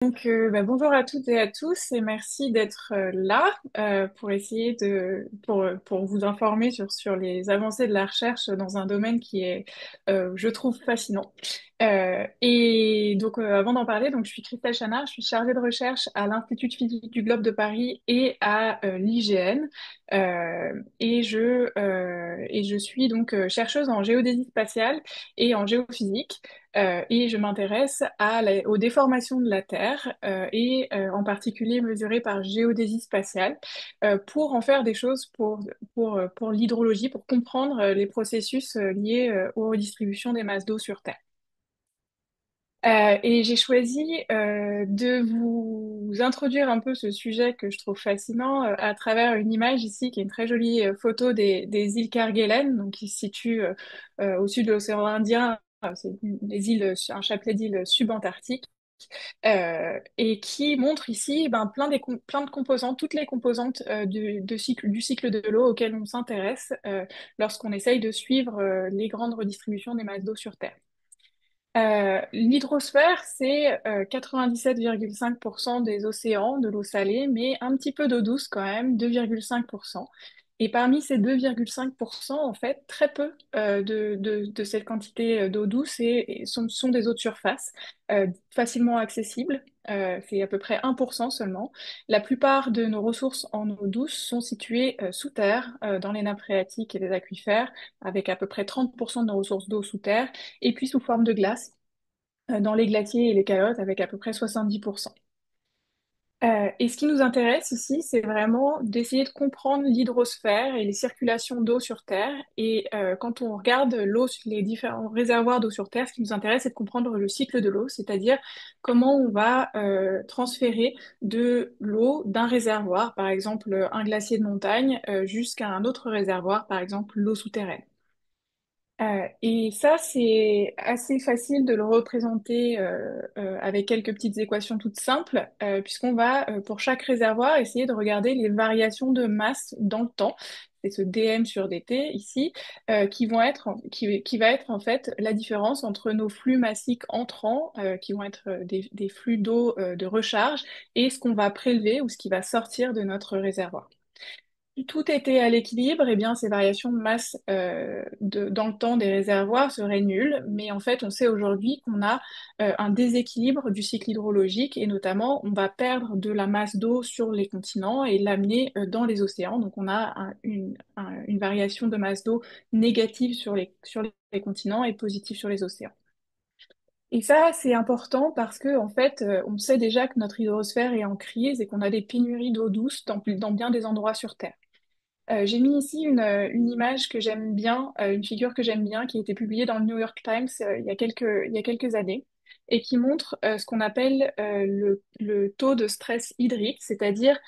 Bonjour à toutes et à tous et merci d'être là pour essayer pour vous informer sur les avancées de la recherche dans un domaine qui est, je trouve, fascinant. Avant d'en parler, donc, je suis Christelle Chanard, je suis chargée de recherche à l'Institut de physique du Globe de Paris et à l'IGN. Et je suis donc chercheuse en géodésie spatiale et en géophysique. Et je m'intéresse aux déformations de la Terre en particulier mesurées par géodésie spatiale pour en faire des choses pour l'hydrologie, pour comprendre les processus liés aux redistributions des masses d'eau sur Terre. Et j'ai choisi de vous introduire un peu ce sujet que je trouve fascinant à travers une image ici qui est une très jolie photo des îles Kerguelen, donc qui se situent au sud de l'océan Indien. C'est des îles, un chapelet d'îles subantarctiques, et qui montre ici plein de composantes, toutes les composantes du cycle de l'eau auquel on s'intéresse lorsqu'on essaye de suivre les grandes redistributions des masses d'eau sur Terre. L'hydrosphère, c'est 97,5% des océans, de l'eau salée, mais un petit peu d'eau douce quand même, 2,5%. Et parmi ces 2,5%, en fait, très peu de cette quantité d'eau douce sont des eaux de surface, facilement accessibles. C'est à peu près 1% seulement. La plupart de nos ressources en eau douce sont situées sous terre, dans les nappes phréatiques et les aquifères, avec à peu près 30% de nos ressources d'eau sous terre, et puis sous forme de glace dans les glaciers et les calottes avec à peu près 70%. Et ce qui nous intéresse ici, c'est vraiment d'essayer de comprendre l'hydrosphère et les circulations d'eau sur Terre. Quand on regarde l'eau, les différents réservoirs d'eau sur Terre, ce qui nous intéresse, c'est de comprendre le cycle de l'eau, c'est-à-dire comment on va transférer de l'eau d'un réservoir, par exemple un glacier de montagne, jusqu'à un autre réservoir, par exemple l'eau souterraine. Et ça, c'est assez facile de le représenter avec quelques petites équations toutes simples, puisqu'on va, pour chaque réservoir, essayer de regarder les variations de masse dans le temps. C'est ce dm sur dt ici, qui va être en fait la différence entre nos flux massiques entrants, qui vont être des flux d'eau de recharge, et ce qu'on va prélever ou ce qui va sortir de notre réservoir. Si tout était à l'équilibre, eh bien, ces variations de masse dans le temps des réservoirs seraient nulles. Mais en fait, on sait aujourd'hui qu'on a un déséquilibre du cycle hydrologique et notamment, on va perdre de la masse d'eau sur les continents et l'amener dans les océans. Donc, on a une variation de masse d'eau négative sur les continents et positive sur les océans. Et ça, c'est important parce que, en fait, on sait déjà que notre hydrosphère est en crise et qu'on a des pénuries d'eau douce dans bien des endroits sur Terre. J'ai mis ici une image que j'aime bien, une figure que j'aime bien, qui a été publiée dans le New York Times il y a quelques années, et qui montre ce qu'on appelle le taux de stress hydrique, c'est-à-dire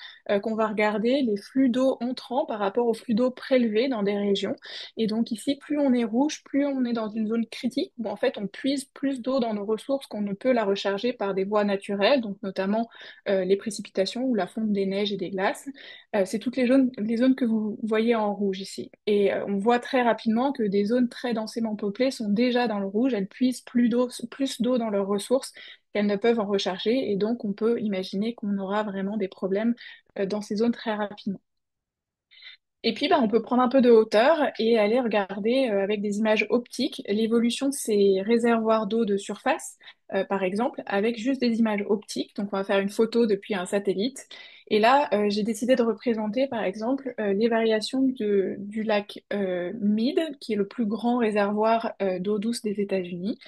qu'on va regarder les flux d'eau entrants par rapport aux flux d'eau prélevés dans des régions. Et donc ici, plus on est rouge, plus on est dans une zone critique, où en fait on puise plus d'eau dans nos ressources qu'on ne peut la recharger par des voies naturelles, donc notamment les précipitations ou la fonte des neiges et des glaces. C'est toutes les zones que vous voyez en rouge ici. Et on voit très rapidement que des zones très densément peuplées sont déjà dans le rouge, elles puisent plus d'eau dans leurs ressources qu'elles ne peuvent en recharger, et donc on peut imaginer qu'on aura vraiment des problèmes dans ces zones très rapidement. Et puis, on peut prendre un peu de hauteur et aller regarder avec des images optiques l'évolution de ces réservoirs d'eau de surface, par exemple, avec juste des images optiques. Donc, on va faire une photo depuis un satellite. Et là, j'ai décidé de représenter, par exemple, les variations du lac Mead, qui est le plus grand réservoir d'eau douce des États-Unis.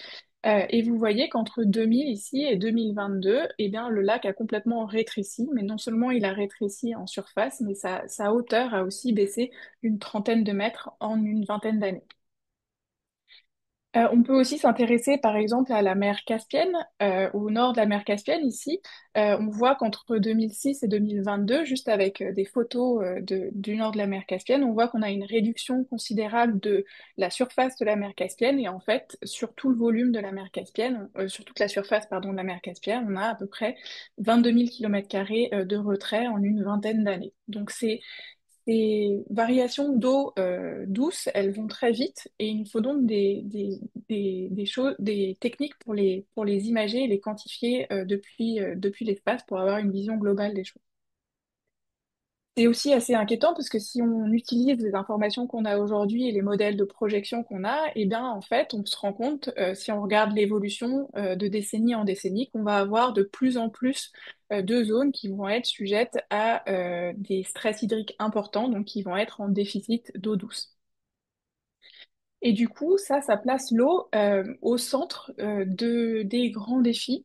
Et vous voyez qu'entre 2000 ici et 2022, eh bien, le lac a complètement rétréci, mais non seulement il a rétréci en surface, mais sa hauteur a aussi baissé une trentaine de mètres en une vingtaine d'années. On peut aussi s'intéresser par exemple à la mer Caspienne, au nord de la mer Caspienne ici. On voit qu'entre 2006 et 2022, juste avec des photos du nord de la mer Caspienne, on voit qu'on a une réduction considérable de la surface de la mer Caspienne et en fait sur tout le volume de la mer Caspienne, sur toute la surface pardon, de la mer Caspienne, on a à peu près 22 000 km² de retrait en une vingtaine d'années. Donc Ces variations d'eau douce, elles vont très vite et il nous faut donc des choses, des techniques pour les imager et les quantifier depuis l'espace pour avoir une vision globale des choses. C'est aussi assez inquiétant parce que si on utilise les informations qu'on a aujourd'hui et les modèles de projection qu'on a, eh bien, en fait, on se rend compte, si on regarde l'évolution de décennie en décennie, qu'on va avoir de plus en plus de zones qui vont être sujettes à des stress hydriques importants, donc qui vont être en déficit d'eau douce. Et du coup, ça place l'eau au centre des grands défis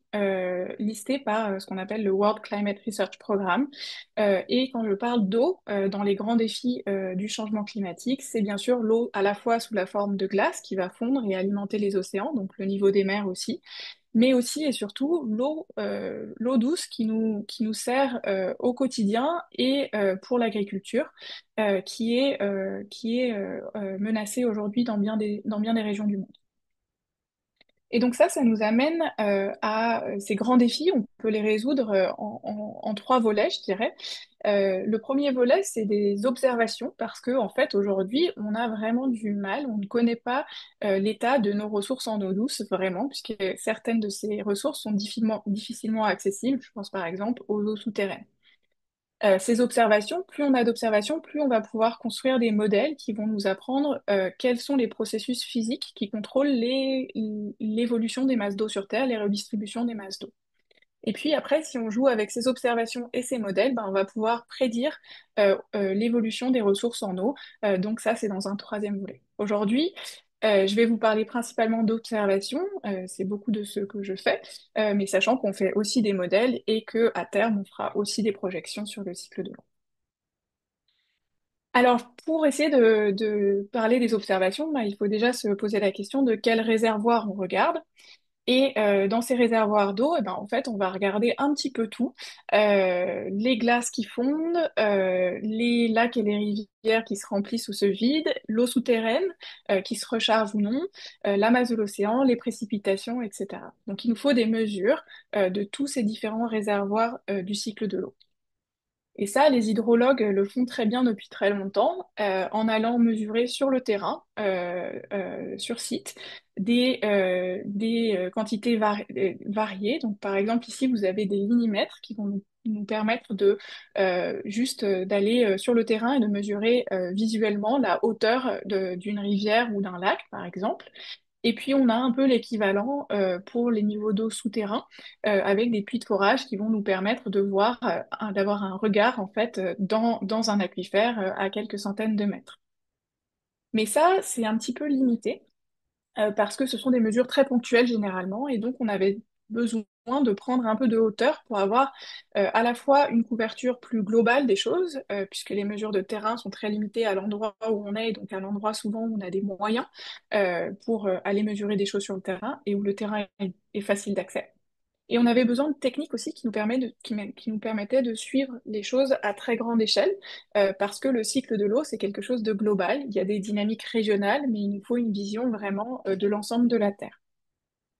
listés par ce qu'on appelle le World Climate Research Programme. Et quand je parle d'eau dans les grands défis du changement climatique, c'est bien sûr l'eau à la fois sous la forme de glace qui va fondre et alimenter les océans, donc le niveau des mers aussi, mais aussi et surtout l'eau douce qui nous sert au quotidien et pour l'agriculture, qui est menacée aujourd'hui dans bien des régions du monde. Et donc ça nous amène à ces grands défis. On peut les résoudre en trois volets, je dirais. Le premier volet, c'est des observations, parce que en fait, aujourd'hui, on a vraiment du mal, on ne connaît pas l'état de nos ressources en eau douce, vraiment, puisque certaines de ces ressources sont difficilement accessibles. Je pense par exemple aux eaux souterraines. Ces observations, plus on a d'observations, plus on va pouvoir construire des modèles qui vont nous apprendre quels sont les processus physiques qui contrôlent l'évolution des masses d'eau sur Terre, les redistributions des masses d'eau. Et puis après, si on joue avec ces observations et ces modèles, ben, on va pouvoir prédire l'évolution des ressources en eau. Donc ça, c'est dans un troisième volet. Aujourd'hui, je vais vous parler principalement d'observations, c'est beaucoup de ce que je fais, mais sachant qu'on fait aussi des modèles et que à terme, on fera aussi des projections sur le cycle de l'eau. Alors, pour essayer de parler des observations, ben, il faut déjà se poser la question de quel réservoir on regarde. Et dans ces réservoirs d'eau, eh ben, en fait, on va regarder un petit peu tout. Les glaces qui fondent, les lacs et les rivières qui se remplissent ou se vident, l'eau souterraine qui se recharge ou non, la masse de l'océan, les précipitations, etc. Donc il nous faut des mesures de tous ces différents réservoirs du cycle de l'eau. Et ça, les hydrologues le font très bien depuis très longtemps, en allant mesurer sur le terrain, sur site, des quantités variées. Donc, par exemple, ici, vous avez des linimètres qui vont nous permettre de juste d'aller sur le terrain et de mesurer visuellement la hauteur d'une rivière ou d'un lac, par exemple. Et puis on a un peu l'équivalent pour les niveaux d'eau souterrains avec des puits de forage qui vont nous permettre de voir, d'avoir un regard en fait dans un aquifère à quelques centaines de mètres. Mais ça, c'est un petit peu limité parce que ce sont des mesures très ponctuelles généralement, et donc on avait besoin de prendre un peu de hauteur pour avoir à la fois une couverture plus globale des choses, puisque les mesures de terrain sont très limitées à l'endroit où on est, et donc à l'endroit souvent où on a des moyens pour aller mesurer des choses sur le terrain, et où le terrain est facile d'accès. Et on avait besoin de techniques aussi qui nous permettaient de suivre les choses à très grande échelle, parce que le cycle de l'eau, c'est quelque chose de global. Il y a des dynamiques régionales, mais il nous faut une vision vraiment de l'ensemble de la Terre.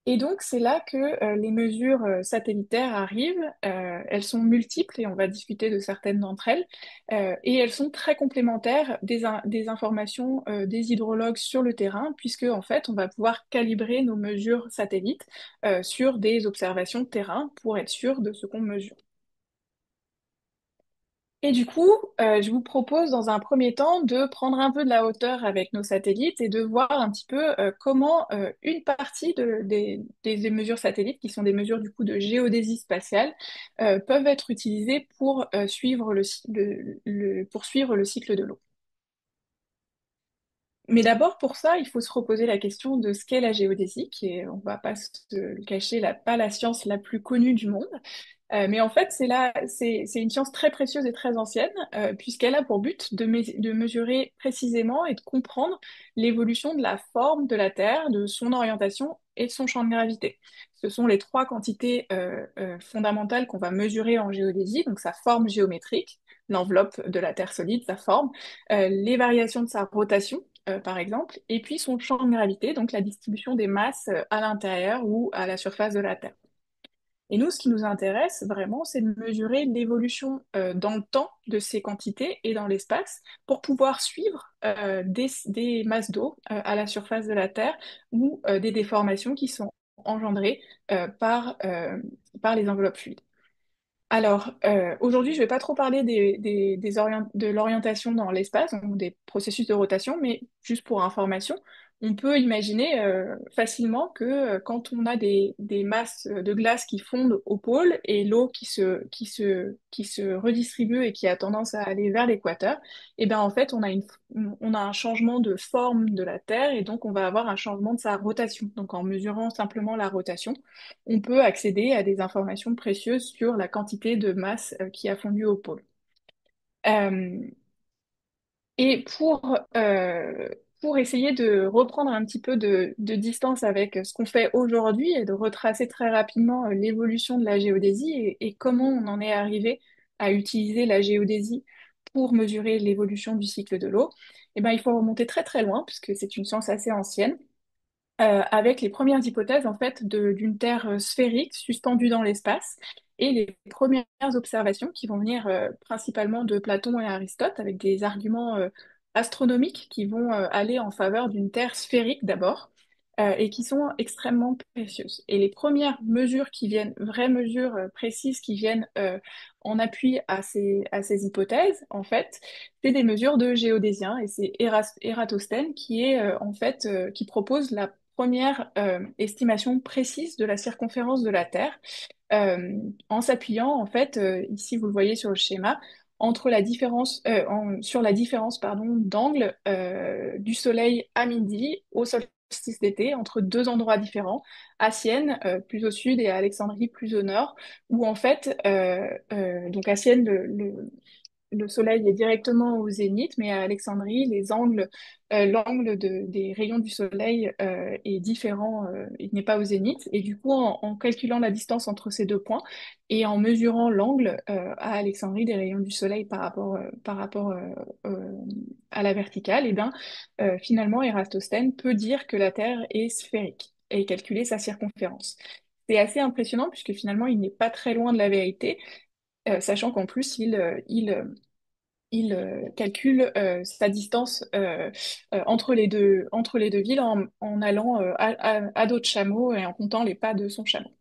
Et donc, c'est là que les mesures satellitaires arrivent. Elles sont multiples et on va discuter de certaines d'entre elles. Et elles sont très complémentaires des informations des hydrologues sur le terrain, puisque en fait, on va pouvoir calibrer nos mesures satellites sur des observations de terrain pour être sûr de ce qu'on mesure. Et du coup, je vous propose dans un premier temps de prendre un peu de la hauteur avec nos satellites et de voir un petit peu comment une partie des mesures satellites, qui sont des mesures du coup de géodésie spatiale, peuvent être utilisées pour suivre pour suivre le cycle de l'eau. Mais d'abord, pour ça, il faut se reposer la question de ce qu'est la géodésie, qui est, on va pas se le cacher, pas la science la plus connue du monde. Mais en fait, c'est une science très précieuse et très ancienne, puisqu'elle a pour but de mesurer précisément et de comprendre l'évolution de la forme de la Terre, de son orientation et de son champ de gravité. Ce sont les trois quantités fondamentales qu'on va mesurer en géodésie, donc sa forme géométrique, l'enveloppe de la Terre solide, sa forme, les variations de sa rotation, par exemple, et puis son champ de gravité, donc la distribution des masses à l'intérieur ou à la surface de la Terre. Et nous, ce qui nous intéresse vraiment, c'est de mesurer l'évolution dans le temps de ces quantités et dans l'espace pour pouvoir suivre des masses d'eau à la surface de la Terre ou des déformations qui sont engendrées par les enveloppes fluides. Alors, aujourd'hui, je ne vais pas trop parler de l'orientation dans l'espace, ou des processus de rotation, mais juste pour information, on peut imaginer facilement que quand on a des masses de glace qui fondent au pôle et l'eau qui se redistribue et qui a tendance à aller vers l'équateur, et bien en fait, on a un changement de forme de la Terre et donc on va avoir un changement de sa rotation. Donc en mesurant simplement la rotation, on peut accéder à des informations précieuses sur la quantité de masse qui a fondu au pôle. Euh, et pour essayer de reprendre un petit peu de distance avec ce qu'on fait aujourd'hui et de retracer très rapidement l'évolution de la géodésie et comment on en est arrivé à utiliser la géodésie pour mesurer l'évolution du cycle de l'eau, eh ben, il faut remonter très très loin puisque c'est une science assez ancienne avec les premières hypothèses en fait d'une Terre sphérique suspendue dans l'espace et les premières observations qui vont venir principalement de Platon et Aristote avec des arguments astronomiques qui vont aller en faveur d'une Terre sphérique d'abord et qui sont extrêmement précieuses. Et les premières mesures qui viennent, vraies mesures précises qui viennent en appui à ces hypothèses, en fait, c'est des mesures de géodésiens et c'est Ératosthène qui est en fait qui propose la première estimation précise de la circonférence de la Terre en s'appuyant en fait ici vous le voyez sur le schéma entre la différence sur la différence pardon d'angle du Soleil à midi au solstice d'été entre deux endroits différents, à Sienne plus au sud et à Alexandrie plus au nord, où en fait donc à Sienne le soleil est directement au zénith, mais à Alexandrie, l'angle des rayons du soleil est différent, il n'est pas au zénith. Et du coup, en calculant la distance entre ces deux points et en mesurant l'angle à Alexandrie des rayons du soleil par rapport à la verticale, et bien, finalement, Ératosthène peut dire que la Terre est sphérique et calculer sa circonférence. C'est assez impressionnant puisque finalement, il n'est pas très loin de la vérité, sachant qu'en plus, il calcule sa distance entre les deux villes en allant à dos de chameau et en comptant les pas de son chameau.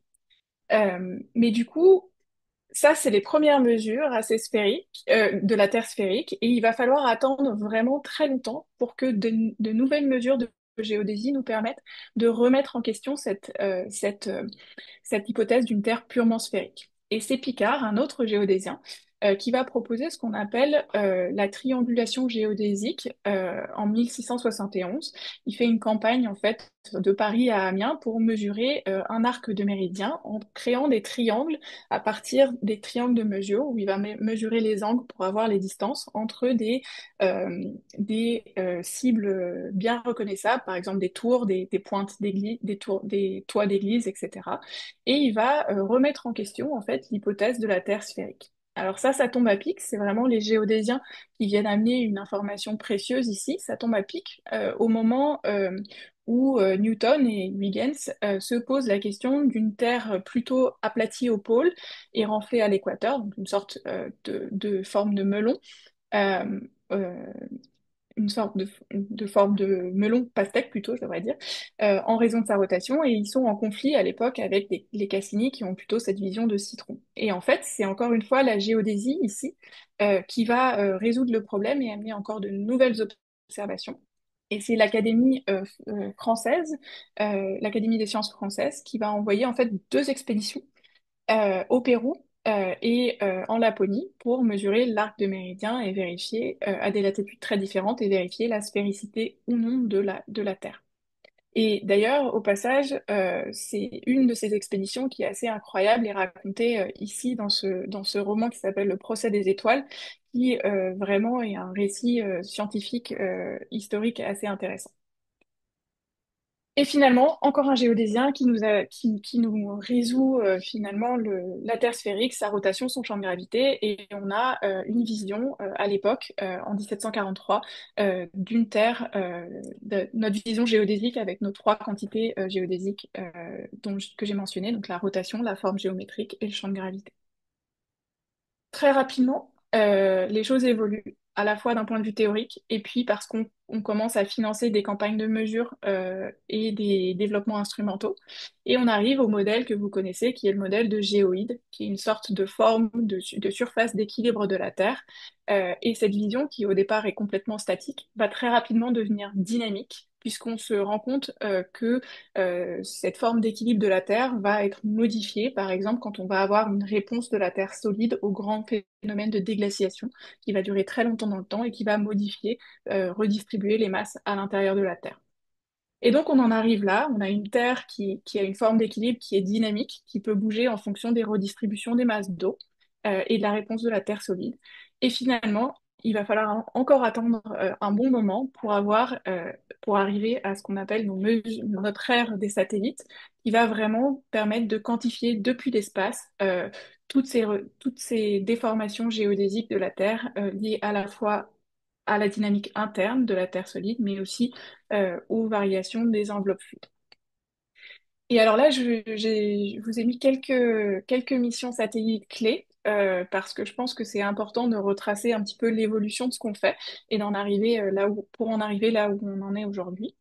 Mais du coup, ça, c'est les premières mesures assez sphériques de la Terre sphérique et il va falloir attendre vraiment très longtemps pour que de nouvelles mesures de géodésie nous permettent de remettre en question cette hypothèse d'une Terre purement sphérique. Et c'est Picard, un autre géodésien, qui va proposer ce qu'on appelle la triangulation géodésique en 1671. Il fait une campagne en fait de Paris à Amiens pour mesurer un arc de méridien en créant des triangles à partir des triangles de mesure où il va mesurer les angles pour avoir les distances entre des cibles bien reconnaissables, par exemple des tours, des pointes d'église, des toits d'église, etc. Et il va remettre en question en fait l'hypothèse de la Terre sphérique. Alors ça tombe à pic, c'est vraiment les géodésiens qui viennent amener une information précieuse ici, ça tombe à pic au moment où Newton et Huygens se posent la question d'une Terre plutôt aplatie au pôle et renflée à l'équateur, donc une sorte de forme de melon. Euh, euh, une sorte de forme de melon pastèque plutôt, je devrais dire, en raison de sa rotation, et ils sont en conflit à l'époque avec les Cassini qui ont plutôt cette vision de citron. Et en fait, c'est encore une fois la géodésie ici qui va résoudre le problème et amener encore de nouvelles observations. Et c'est l'Académie française, l'Académie des sciences françaises, qui va envoyer en fait deux expéditions au Pérou et en Laponie pour mesurer l'arc de méridien et vérifier à des latitudes très différentes et vérifier la spéricité ou non de la Terre. Et d'ailleurs, au passage, c'est une de ces expéditions qui est assez incroyable et racontée ici dans ce roman qui s'appelle Le Procès des étoiles, qui vraiment est un récit scientifique historique assez intéressant. Et finalement, encore un géodésien qui nous résout finalement la Terre sphérique, sa rotation, son champ de gravité, et on a une vision à l'époque, en 1743, d'une Terre, notre vision géodésique avec nos trois quantités géodésiques que j'ai mentionnées, donc la rotation, la forme géométrique et le champ de gravité. Très rapidement, les choses évoluent à la fois d'un point de vue théorique et puis parce qu'on commence à financer des campagnes de mesure et des développements instrumentaux. Et on arrive au modèle que vous connaissez, qui est le modèle de géoïde, qui est une sorte de forme de surface d'équilibre de la Terre. Et cette vision, qui au départ est complètement statique, va très rapidement devenir dynamique, puisqu'on se rend compte que cette forme d'équilibre de la Terre va être modifiée, par exemple, quand on va avoir une réponse de la Terre solide au grand phénomène de déglaciation, qui va durer très longtemps dans le temps et qui va modifier, redistribuer les masses à l'intérieur de la Terre. Et donc on en arrive là, on a une Terre qui a une forme d'équilibre qui est dynamique, qui peut bouger en fonction des redistributions des masses d'eau et de la réponse de la Terre solide. Et finalement, il va falloir encore attendre un bon moment pour arriver à ce qu'on appelle notre ère des satellites, qui va vraiment permettre de quantifier depuis l'espace toutes ces déformations géodésiques de la Terre liées à la fois à la dynamique interne de la Terre solide, mais aussi aux variations des enveloppes fluides. Et alors là, je vous ai mis quelques missions satellites clés parce que je pense que c'est important de retracer un petit peu l'évolution de ce qu'on fait et d'en arriver pour en arriver là où on en est aujourd'hui.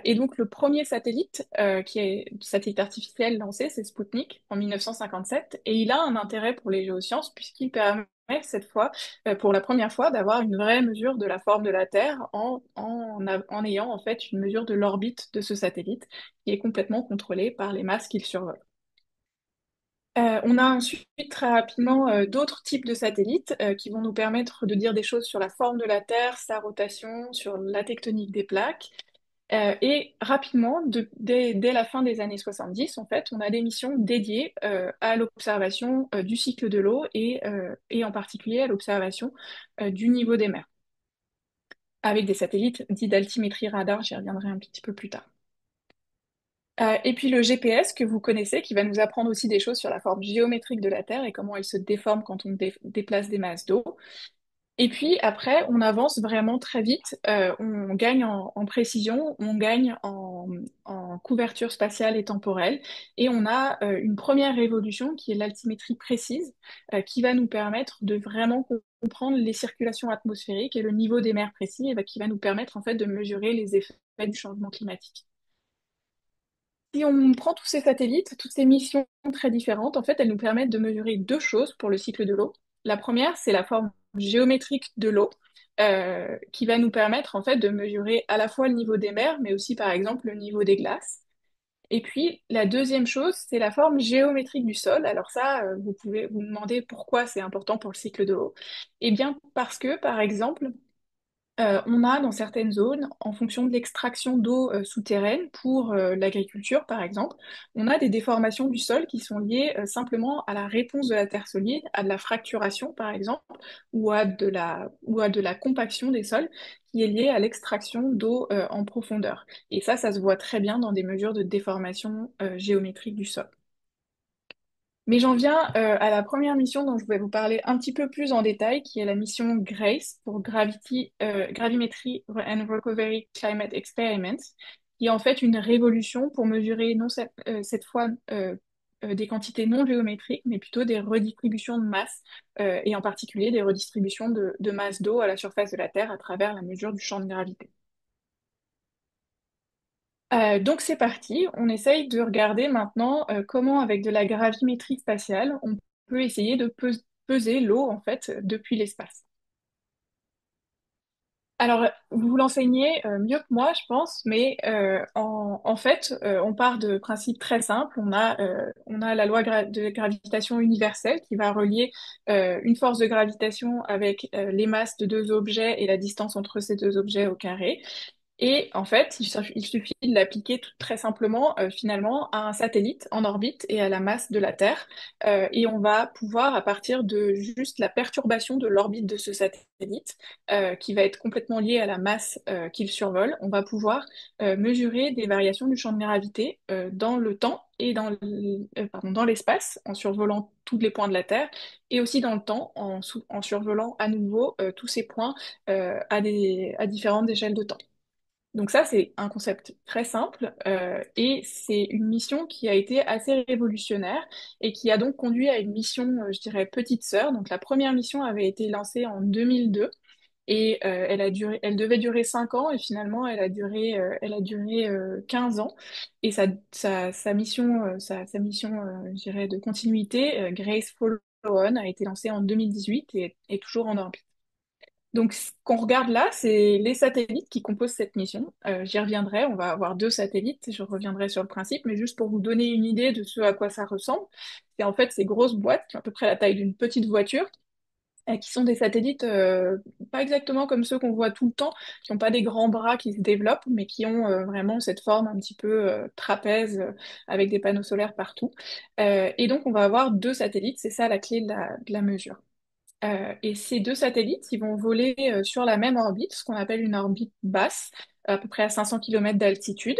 Et donc le premier satellite, qui est satellite artificiel lancé, c'est Sputnik en 1957, et il a un intérêt pour les géosciences puisqu'il permet cette fois, pour la première fois, d'avoir une vraie mesure de la forme de la Terre en ayant en fait une mesure de l'orbite de ce satellite qui est complètement contrôlée par les masses qu'il survole. On a ensuite très rapidement d'autres types de satellites qui vont nous permettre de dire des choses sur la forme de la Terre, sa rotation, sur la tectonique des plaques. Et rapidement, dès la fin des années 70, en fait, on a des missions dédiées à l'observation du cycle de l'eau et en particulier à l'observation du niveau des mers, avec des satellites dits d'altimétrie radar, j'y reviendrai un petit peu plus tard. Et puis le GPS que vous connaissez, qui va nous apprendre aussi des choses sur la forme géométrique de la Terre et comment elle se déforme quand on déplace des masses d'eau. Et puis après, on avance vraiment très vite, on gagne en précision, on gagne en couverture spatiale et temporelle, et on a une première révolution qui est l'altimétrie précise, qui va nous permettre de vraiment comprendre les circulations atmosphériques et le niveau des mers précis, et qui va nous permettre en fait de mesurer les effets du changement climatique. Si on prend tous ces satellites, toutes ces missions très différentes, en fait, elles nous permettent de mesurer deux choses pour le cycle de l'eau. La première, c'est la forme géométrique de l'eau, qui va nous permettre en fait de mesurer à la fois le niveau des mers, mais aussi par exemple le niveau des glaces. Et puis la deuxième chose, c'est la forme géométrique du sol. Alors ça, vous pouvez vous demander pourquoi c'est important pour le cycle de l'eau. Eh bien parce que, par exemple, on a dans certaines zones, en fonction de l'extraction d'eau souterraine pour l'agriculture par exemple, on a des déformations du sol qui sont liées simplement à la réponse de la terre solide, à de la fracturation par exemple, ou à de la compaction des sols qui est liée à l'extraction d'eau en profondeur. Et ça se voit très bien dans des mesures de déformation géométrique du sol. Mais j'en viens à la première mission dont je vais vous parler un petit peu plus en détail, qui est la mission GRACE pour Gravimetry and Recovery Climate Experiments, qui est en fait une révolution pour mesurer non cette fois des quantités non géométriques, mais plutôt des redistributions de masse, et en particulier des redistributions de masse d'eau à la surface de la Terre à travers la mesure du champ de gravité. Donc c'est parti, on essaye de regarder maintenant comment avec de la gravimétrie spatiale on peut essayer de peser l'eau en fait depuis l'espace. Alors vous l'enseignez mieux que moi je pense, mais en fait on part de principes très simples. On a la loi de gravitation universelle qui va relier une force de gravitation avec les masses de deux objets et la distance entre ces deux objets au carré. Et en fait, il suffit de l'appliquer très simplement, finalement, à un satellite en orbite et à la masse de la Terre. Et on va pouvoir, à partir de juste la perturbation de l'orbite de ce satellite, qui va être complètement liée à la masse qu'il survole, on va pouvoir mesurer des variations du champ de gravité dans le temps et pardon, dans l'espace, en survolant tous les points de la Terre, et aussi dans le temps, en survolant à nouveau tous ces points à différentes échelles de temps. Donc ça, c'est un concept très simple et c'est une mission qui a été assez révolutionnaire et qui a donc conduit à une mission, je dirais, petite sœur. Donc la première mission avait été lancée en 2002 et elle devait durer 5 ans et finalement elle a duré 15 ans. Et sa mission, sa mission, je dirais, de continuité, Grace Follow On, a été lancée en 2018 et est toujours en orbite. Donc, ce qu'on regarde là, c'est les satellites qui composent cette mission. J'y reviendrai, on va avoir deux satellites, je reviendrai sur le principe, mais juste pour vous donner une idée de ce à quoi ça ressemble, c'est en fait ces grosses boîtes qui ont à peu près la taille d'une petite voiture, qui sont des satellites pas exactement comme ceux qu'on voit tout le temps, qui n'ont pas des grands bras qui se développent, mais qui ont vraiment cette forme un petit peu trapèze avec des panneaux solaires partout. Et donc, on va avoir deux satellites, c'est ça la clé de la mesure. Et ces deux satellites, ils vont voler sur la même orbite, ce qu'on appelle une orbite basse, à peu près à 500 km d'altitude.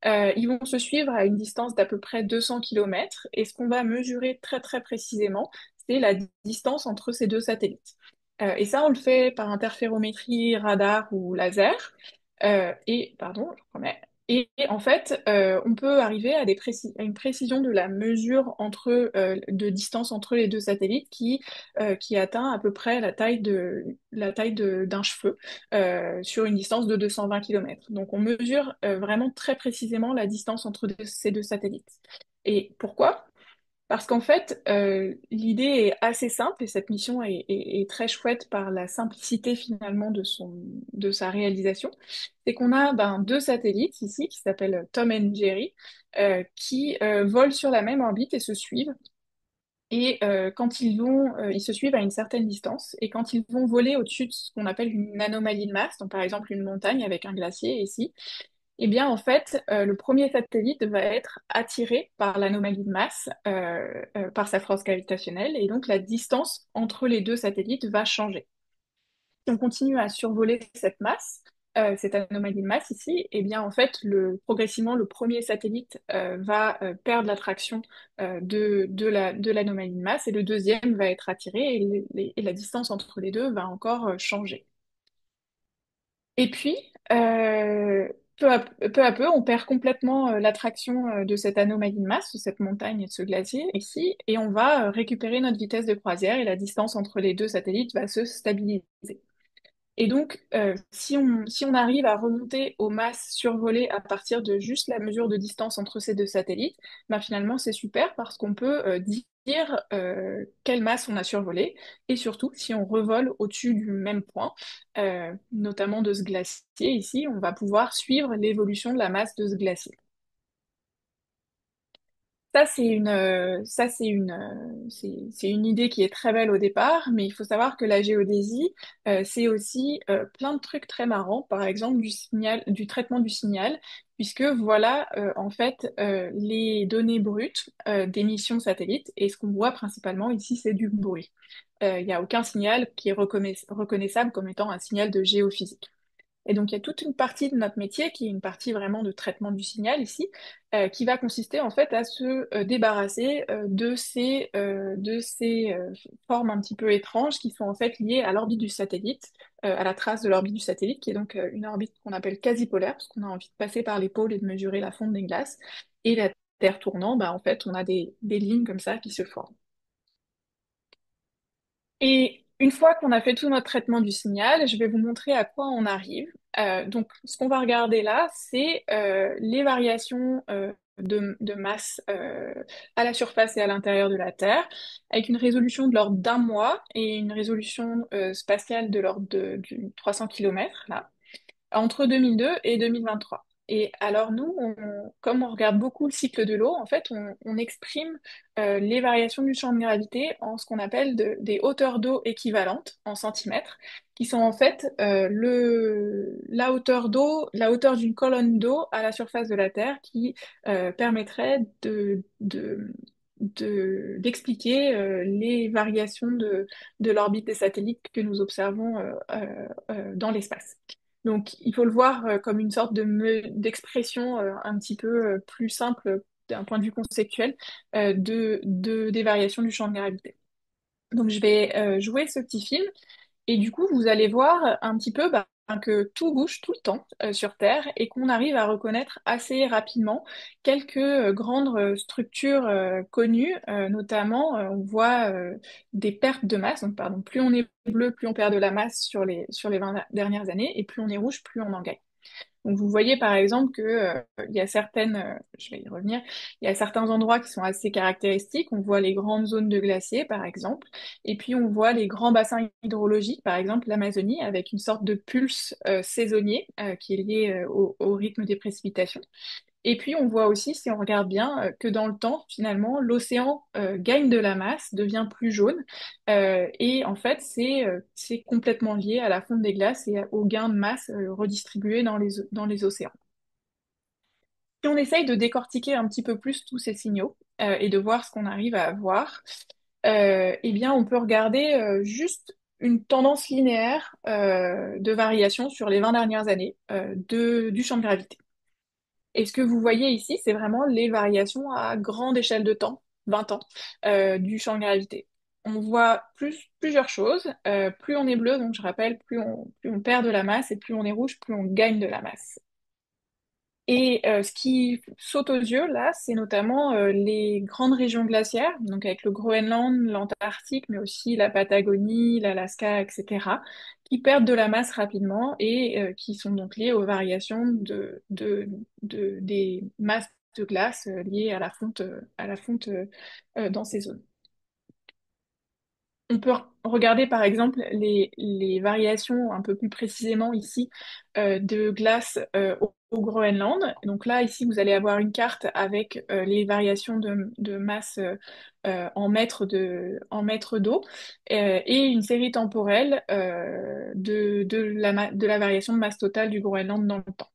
Ils vont se suivre à une distance d'à peu près 200 km. Et ce qu'on va mesurer très très précisément, c'est la distance entre ces deux satellites. Et ça, on le fait par interférométrie, radar ou laser. Pardon, je remets. Et en fait, on peut arriver à, à une précision de la mesure de distance entre les deux satellites qui atteint à peu près la taille d'un cheveu sur une distance de 220 km. Donc on mesure vraiment très précisément la distance entre ces deux satellites. Et pourquoi? Parce qu'en fait, l'idée est assez simple et cette mission est très chouette par la simplicité finalement de sa réalisation. C'est qu'on a deux satellites ici qui s'appellent Tom et Jerry qui volent sur la même orbite et se suivent. Et ils se suivent à une certaine distance. Et quand ils vont voler au-dessus de ce qu'on appelle une anomalie de masse, donc par exemple une montagne avec un glacier ici, eh bien, en fait, le premier satellite va être attiré par l'anomalie de masse, par sa force gravitationnelle, et donc la distance entre les deux satellites va changer. Si on continue à survoler cette masse, cette anomalie de masse ici, eh bien, en fait, progressivement, le premier satellite va perdre l'attraction de l'anomalie de masse, et le deuxième va être attiré, et la distance entre les deux va encore changer. Et puis, peu à peu, on perd complètement l'attraction de cette anomalie de masse, de cette montagne et de ce glacier ici, et on va récupérer notre vitesse de croisière et la distance entre les deux satellites va se stabiliser. Et donc, si on arrive à remonter aux masses survolées à partir de juste la mesure de distance entre ces deux satellites, ben finalement, c'est super parce qu'on peut dire quelle masse on a survolé et surtout, si on revole au-dessus du même point, notamment de ce glacier ici, on va pouvoir suivre l'évolution de la masse de ce glacier. C'est une idée qui est très belle au départ, mais il faut savoir que la géodésie, c'est aussi plein de trucs très marrants, par exemple du traitement du signal, puisque voilà, en fait, les données brutes d'émissions satellites, et ce qu'on voit principalement ici, c'est du bruit. Il n'y a aucun signal qui est reconnaissable comme étant un signal de géophysique. Et donc, il y a toute une partie de notre métier qui est une partie vraiment de traitement du signal ici, qui va consister en fait à se débarrasser de ces formes un petit peu étranges qui sont en fait liées à l'orbite du satellite, à la trace de l'orbite du satellite, qui est donc une orbite qu'on appelle quasi-polaire, parce qu'on a envie de passer par les pôles et de mesurer la fonte des glaces. Et la Terre tournant, bah, en fait, on a des lignes comme ça qui se forment. Et une fois qu'on a fait tout notre traitement du signal, je vais vous montrer à quoi on arrive. Donc, ce qu'on va regarder là, c'est les variations de masse à la surface et à l'intérieur de la Terre, avec une résolution de l'ordre d'un mois et une résolution spatiale de l'ordre de 300 km, là, entre 2002 et 2023. Et alors nous, comme on regarde beaucoup le cycle de l'eau, en fait, on exprime les variations du champ de gravité en ce qu'on appelle des hauteurs d'eau équivalentes en centimètres, qui sont en fait la hauteur d'eau, la hauteur d'une colonne d'eau à la surface de la Terre qui permettrait d'expliquer les variations de l'orbite des satellites que nous observons dans l'espace. Donc, il faut le voir comme une sorte d'expression un petit peu plus simple d'un point de vue conceptuel des variations du champ de gravité. Donc, je vais jouer ce petit film et du coup, vous allez voir un petit peu que tout bouge tout le temps sur Terre et qu'on arrive à reconnaître assez rapidement quelques grandes structures connues. Notamment, on voit des pertes de masse. Donc, pardon, plus on est bleu, plus on perd de la masse sur les 20 dernières années, et plus on est rouge, plus on en gagne. Donc vous voyez par exemple que il y a je vais y revenir, il y a certains endroits qui sont assez caractéristiques. On voit les grandes zones de glaciers par exemple, et puis on voit les grands bassins hydrologiques, par exemple l'Amazonie, avec une sorte de pulse saisonnier qui est lié au rythme des précipitations. Et puis on voit aussi, si on regarde bien, que dans le temps, finalement, l'océan gagne de la masse, devient plus jaune. Et en fait, c'est complètement lié à la fonte des glaces et au gain de masse redistribué dans les océans. Si on essaye de décortiquer un petit peu plus tous ces signaux et de voir ce qu'on arrive à voir, eh bien, on peut regarder juste une tendance linéaire de variation sur les 20 dernières années du champ de gravité. Et ce que vous voyez ici, c'est vraiment les variations à grande échelle de temps, 20 ans, du champ de gravité. On voit plusieurs choses. Plus on est bleu, donc je rappelle, plus on perd de la masse, et plus on est rouge, plus on gagne de la masse. Et ce qui saute aux yeux, là, c'est notamment les grandes régions glaciaires, donc avec le Groenland, l'Antarctique, mais aussi la Patagonie, l'Alaska, etc., qui perdent de la masse rapidement et qui sont donc liées aux variations des masses de glace liées à la fonte dans ces zones. On peut regarder par exemple les variations un peu plus précisément ici de glace au Groenland. Donc là, ici, vous allez avoir une carte avec les variations de masse en mètres d'eau et une série temporelle de la variation de masse totale du Groenland dans le temps.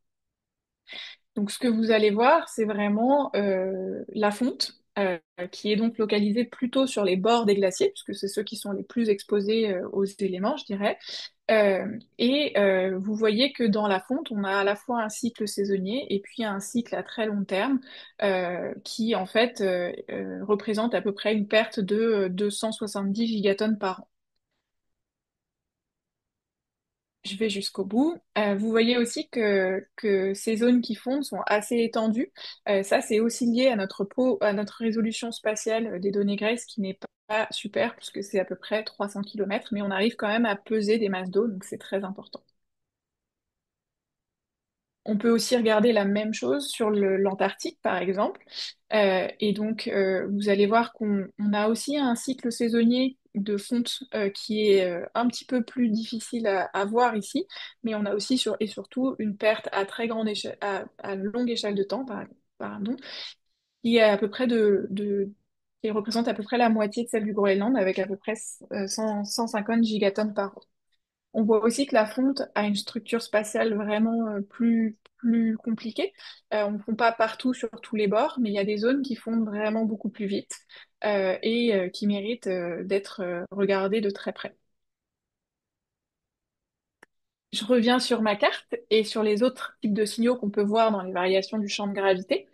Donc, ce que vous allez voir, c'est vraiment la fonte, qui est donc localisée plutôt sur les bords des glaciers, puisque c'est ceux qui sont les plus exposés aux éléments, je dirais. Vous voyez que dans la fonte, on a à la fois un cycle saisonnier et puis un cycle à très long terme, qui en fait représente à peu près une perte de 270 gigatonnes par an. Je vais jusqu'au bout. Vous voyez aussi que ces zones qui fondent sont assez étendues. Ça, c'est aussi lié à à notre résolution spatiale des données GRACE qui n'est pas super puisque c'est à peu près 300 km, mais on arrive quand même à peser des masses d'eau, donc c'est très important. On peut aussi regarder la même chose sur l'Antarctique, par exemple. Vous allez voir qu'on a aussi un cycle saisonnier de fonte qui est un petit peu plus difficile à voir ici, mais on a aussi et surtout une perte à très grande échelle, à longue échelle de temps, pardon, qui est à peu près qui représente à peu près la moitié de celle du Groenland, avec à peu près 150 gigatonnes par an. On voit aussi que la fonte a une structure spatiale vraiment plus compliquée. On ne fond pas partout sur tous les bords, mais il y a des zones qui fondent vraiment beaucoup plus vite qui méritent d'être regardées de très près. Je reviens sur ma carte et sur les autres types de signaux qu'on peut voir dans les variations du champ de gravité.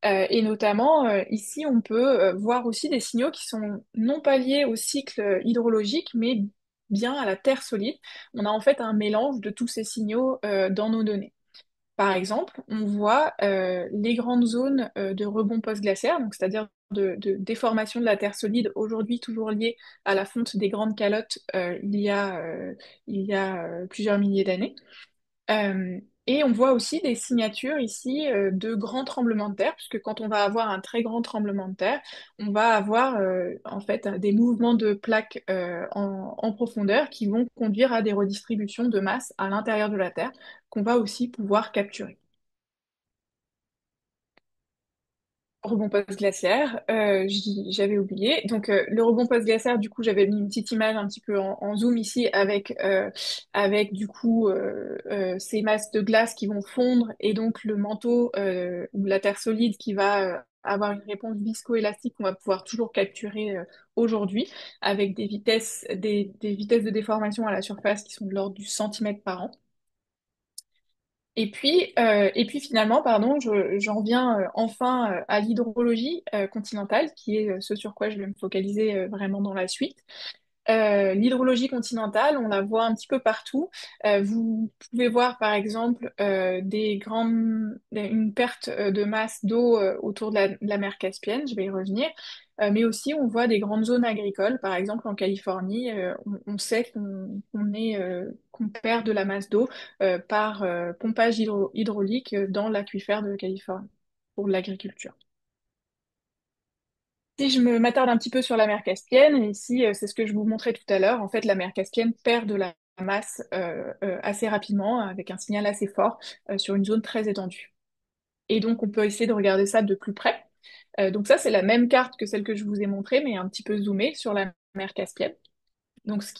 Et notamment, ici, on peut voir aussi des signaux qui sont non pas liés au cycle hydrologique, mais bien à la Terre solide. On a en fait un mélange de tous ces signaux dans nos données. Par exemple, on voit les grandes zones de rebond post-glaciaire, donc c'est-à-dire de déformation de la Terre solide, aujourd'hui toujours liées à la fonte des grandes calottes il y a plusieurs milliers d'années. Euh, et on voit aussi des signatures ici de grands tremblements de terre, puisque quand on va avoir un très grand tremblement de terre, on va avoir en fait des mouvements de plaques en profondeur qui vont conduire à des redistributions de masse à l'intérieur de la Terre qu'on va aussi pouvoir capturer. Rebond post-glaciaire, j'avais oublié. Donc le rebond post-glaciaire, du coup, j'avais mis une petite image un petit peu en zoom ici avec du coup ces masses de glace qui vont fondre et donc le manteau ou la terre solide qui va avoir une réponse viscoélastique qu'on va pouvoir toujours capturer aujourd'hui avec des vitesses de déformation à la surface qui sont de l'ordre du centimètre par an. Et puis finalement, pardon, j'en viens enfin à l'hydrologie continentale, qui est ce sur quoi je vais me focaliser vraiment dans la suite. L'hydrologie continentale, on la voit un petit peu partout. Vous pouvez voir par exemple une perte de masse d'eau autour de la mer Caspienne, je vais y revenir. Mais aussi on voit des grandes zones agricoles, par exemple en Californie, on sait qu'on perd de la masse d'eau par pompage hydraulique dans l'aquifère de Californie pour l'agriculture. Si je m'attarde un petit peu sur la mer Caspienne, ici, c'est ce que je vous montrais tout à l'heure. En fait, la mer Caspienne perd de la masse assez rapidement, avec un signal assez fort, sur une zone très étendue. Et donc, on peut essayer de regarder ça de plus près. Donc ça, c'est la même carte que celle que je vous ai montrée, mais un petit peu zoomée sur la mer Caspienne. Donc, ce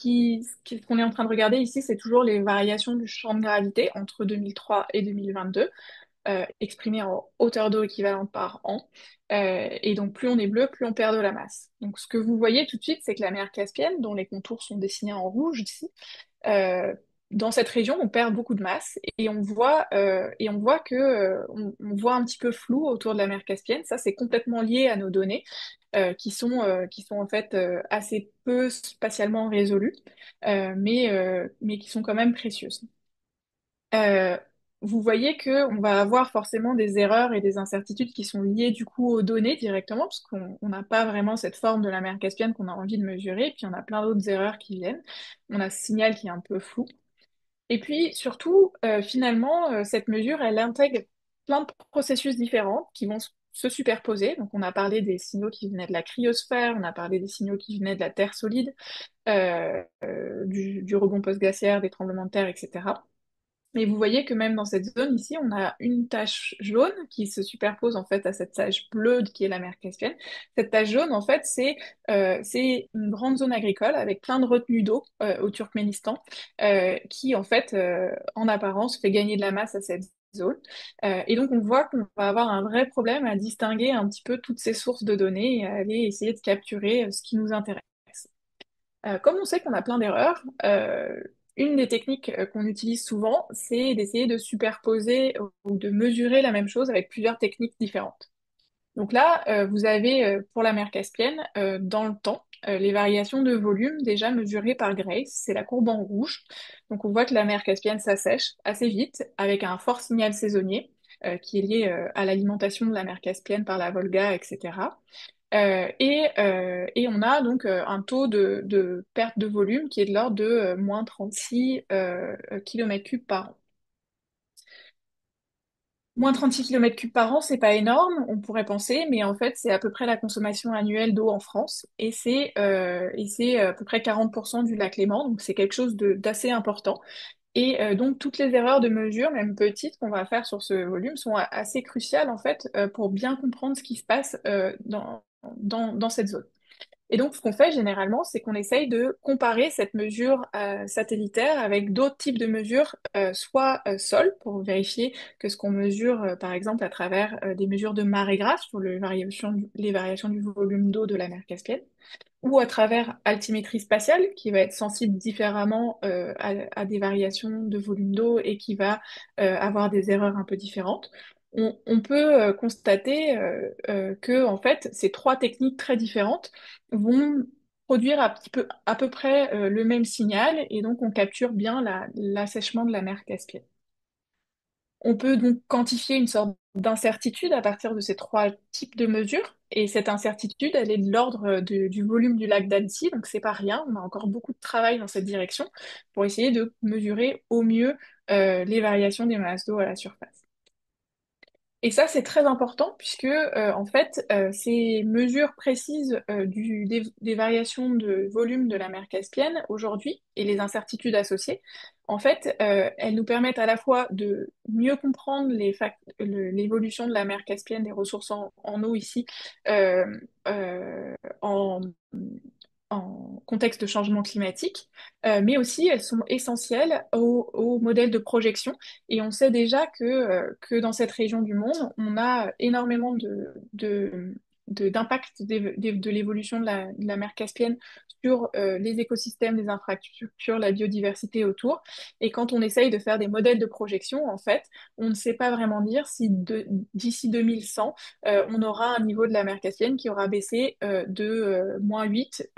qu'on est en train de regarder ici, c'est toujours les variations du champ de gravité entre 2003 et 2022 exprimé en hauteur d'eau équivalente par an. Et donc, plus on est bleu, plus on perd de la masse. Donc, ce que vous voyez tout de suite, c'est que la mer Caspienne, dont les contours sont dessinés en rouge ici, euh, dans cette région, on perd beaucoup de masse et on voit que on voit un petit peu flou autour de la mer Caspienne. Ça, c'est complètement lié à nos données qui sont en fait assez peu spatialement résolues, mais qui sont quand même précieuses. Euh, Vous voyez que on va avoir forcément des erreurs et des incertitudes qui sont liées du coup aux données directement, parce qu'on n'a pas vraiment cette forme de la mer Caspienne qu'on a envie de mesurer, et puis on a plein d'autres erreurs qui viennent. On a ce signal qui est un peu flou. Et puis surtout, finalement, cette mesure, elle intègre plein de processus différents qui vont se superposer. Donc on a parlé des signaux qui venaient de la cryosphère, on a parlé des signaux qui venaient de la Terre solide, du rebond post-glaciaire, des tremblements de terre, etc. Et vous voyez que même dans cette zone ici, on a une tache jaune qui se superpose en fait à cette tache bleue qui est la mer Caspienne. Cette tache jaune, en fait, c'est une grande zone agricole avec plein de retenues d'eau au Turkménistan qui, en fait, en apparence, fait gagner de la masse à cette zone. Et donc, on voit qu'on va avoir un vrai problème à distinguer un petit peu toutes ces sources de données et à aller essayer de capturer ce qui nous intéresse. Comme on sait qu'on a plein d'erreurs, une des techniques qu'on utilise souvent, c'est d'essayer de superposer ou de mesurer la même chose avec plusieurs techniques différentes. Donc là, vous avez pour la mer Caspienne, dans le temps, les variations de volume déjà mesurées par Grace, c'est la courbe en rouge. Donc on voit que la mer Caspienne s'assèche assez vite avec un fort signal saisonnier qui est lié à l'alimentation de la mer Caspienne par la Volga, etc. Et on a donc un taux de perte de volume qui est de l'ordre de moins 36 km3 par an. Moins 36 km3 par an, c'est pas énorme, on pourrait penser, mais en fait, c'est à peu près la consommation annuelle d'eau en France, et c'est à peu près 40% du lac Léman, donc c'est quelque chose d'assez important. Et donc, toutes les erreurs de mesure, même petites, qu'on va faire sur ce volume, sont assez cruciales, en fait, pour bien comprendre ce qui se passe dans cette zone. Et donc, ce qu'on fait généralement, c'est qu'on essaye de comparer cette mesure satellitaire avec d'autres types de mesures, soit sol, pour vérifier que ce qu'on mesure, par exemple, à travers des mesures de marégraphe sur les variations du volume d'eau de la mer Caspienne, ou à travers altimétrie spatiale, qui va être sensible différemment à des variations de volume d'eau et qui va avoir des erreurs un peu différentes. On peut constater que en fait, ces trois techniques très différentes vont produire à peu près le même signal et donc on capture bien l'assèchement de la mer Caspienne. On peut donc quantifier une sorte d'incertitude à partir de ces trois types de mesures. Et cette incertitude, elle est de l'ordre du volume du lac d'Annecy, donc c'est pas rien. On a encore beaucoup de travail dans cette direction pour essayer de mesurer au mieux les variations des masses d'eau à la surface. Et ça, c'est très important puisque, en fait, ces mesures précises des variations de volume de la mer Caspienne aujourd'hui et les incertitudes associées, en fait, elles nous permettent à la fois de mieux comprendre l'évolution de la mer Caspienne, des ressources en eau ici, euh, en contexte de changement climatique, mais aussi elles sont essentielles au modèle de projection. Et on sait déjà que dans cette région du monde, on a énormément d'impact de l'évolution de la mer Caspienne sur les écosystèmes, les infrastructures, la biodiversité autour. Et quand on essaye de faire des modèles de projection, en fait, on ne sait pas vraiment dire si d'ici 2100, on aura un niveau de la mer Caspienne qui aura baissé de -8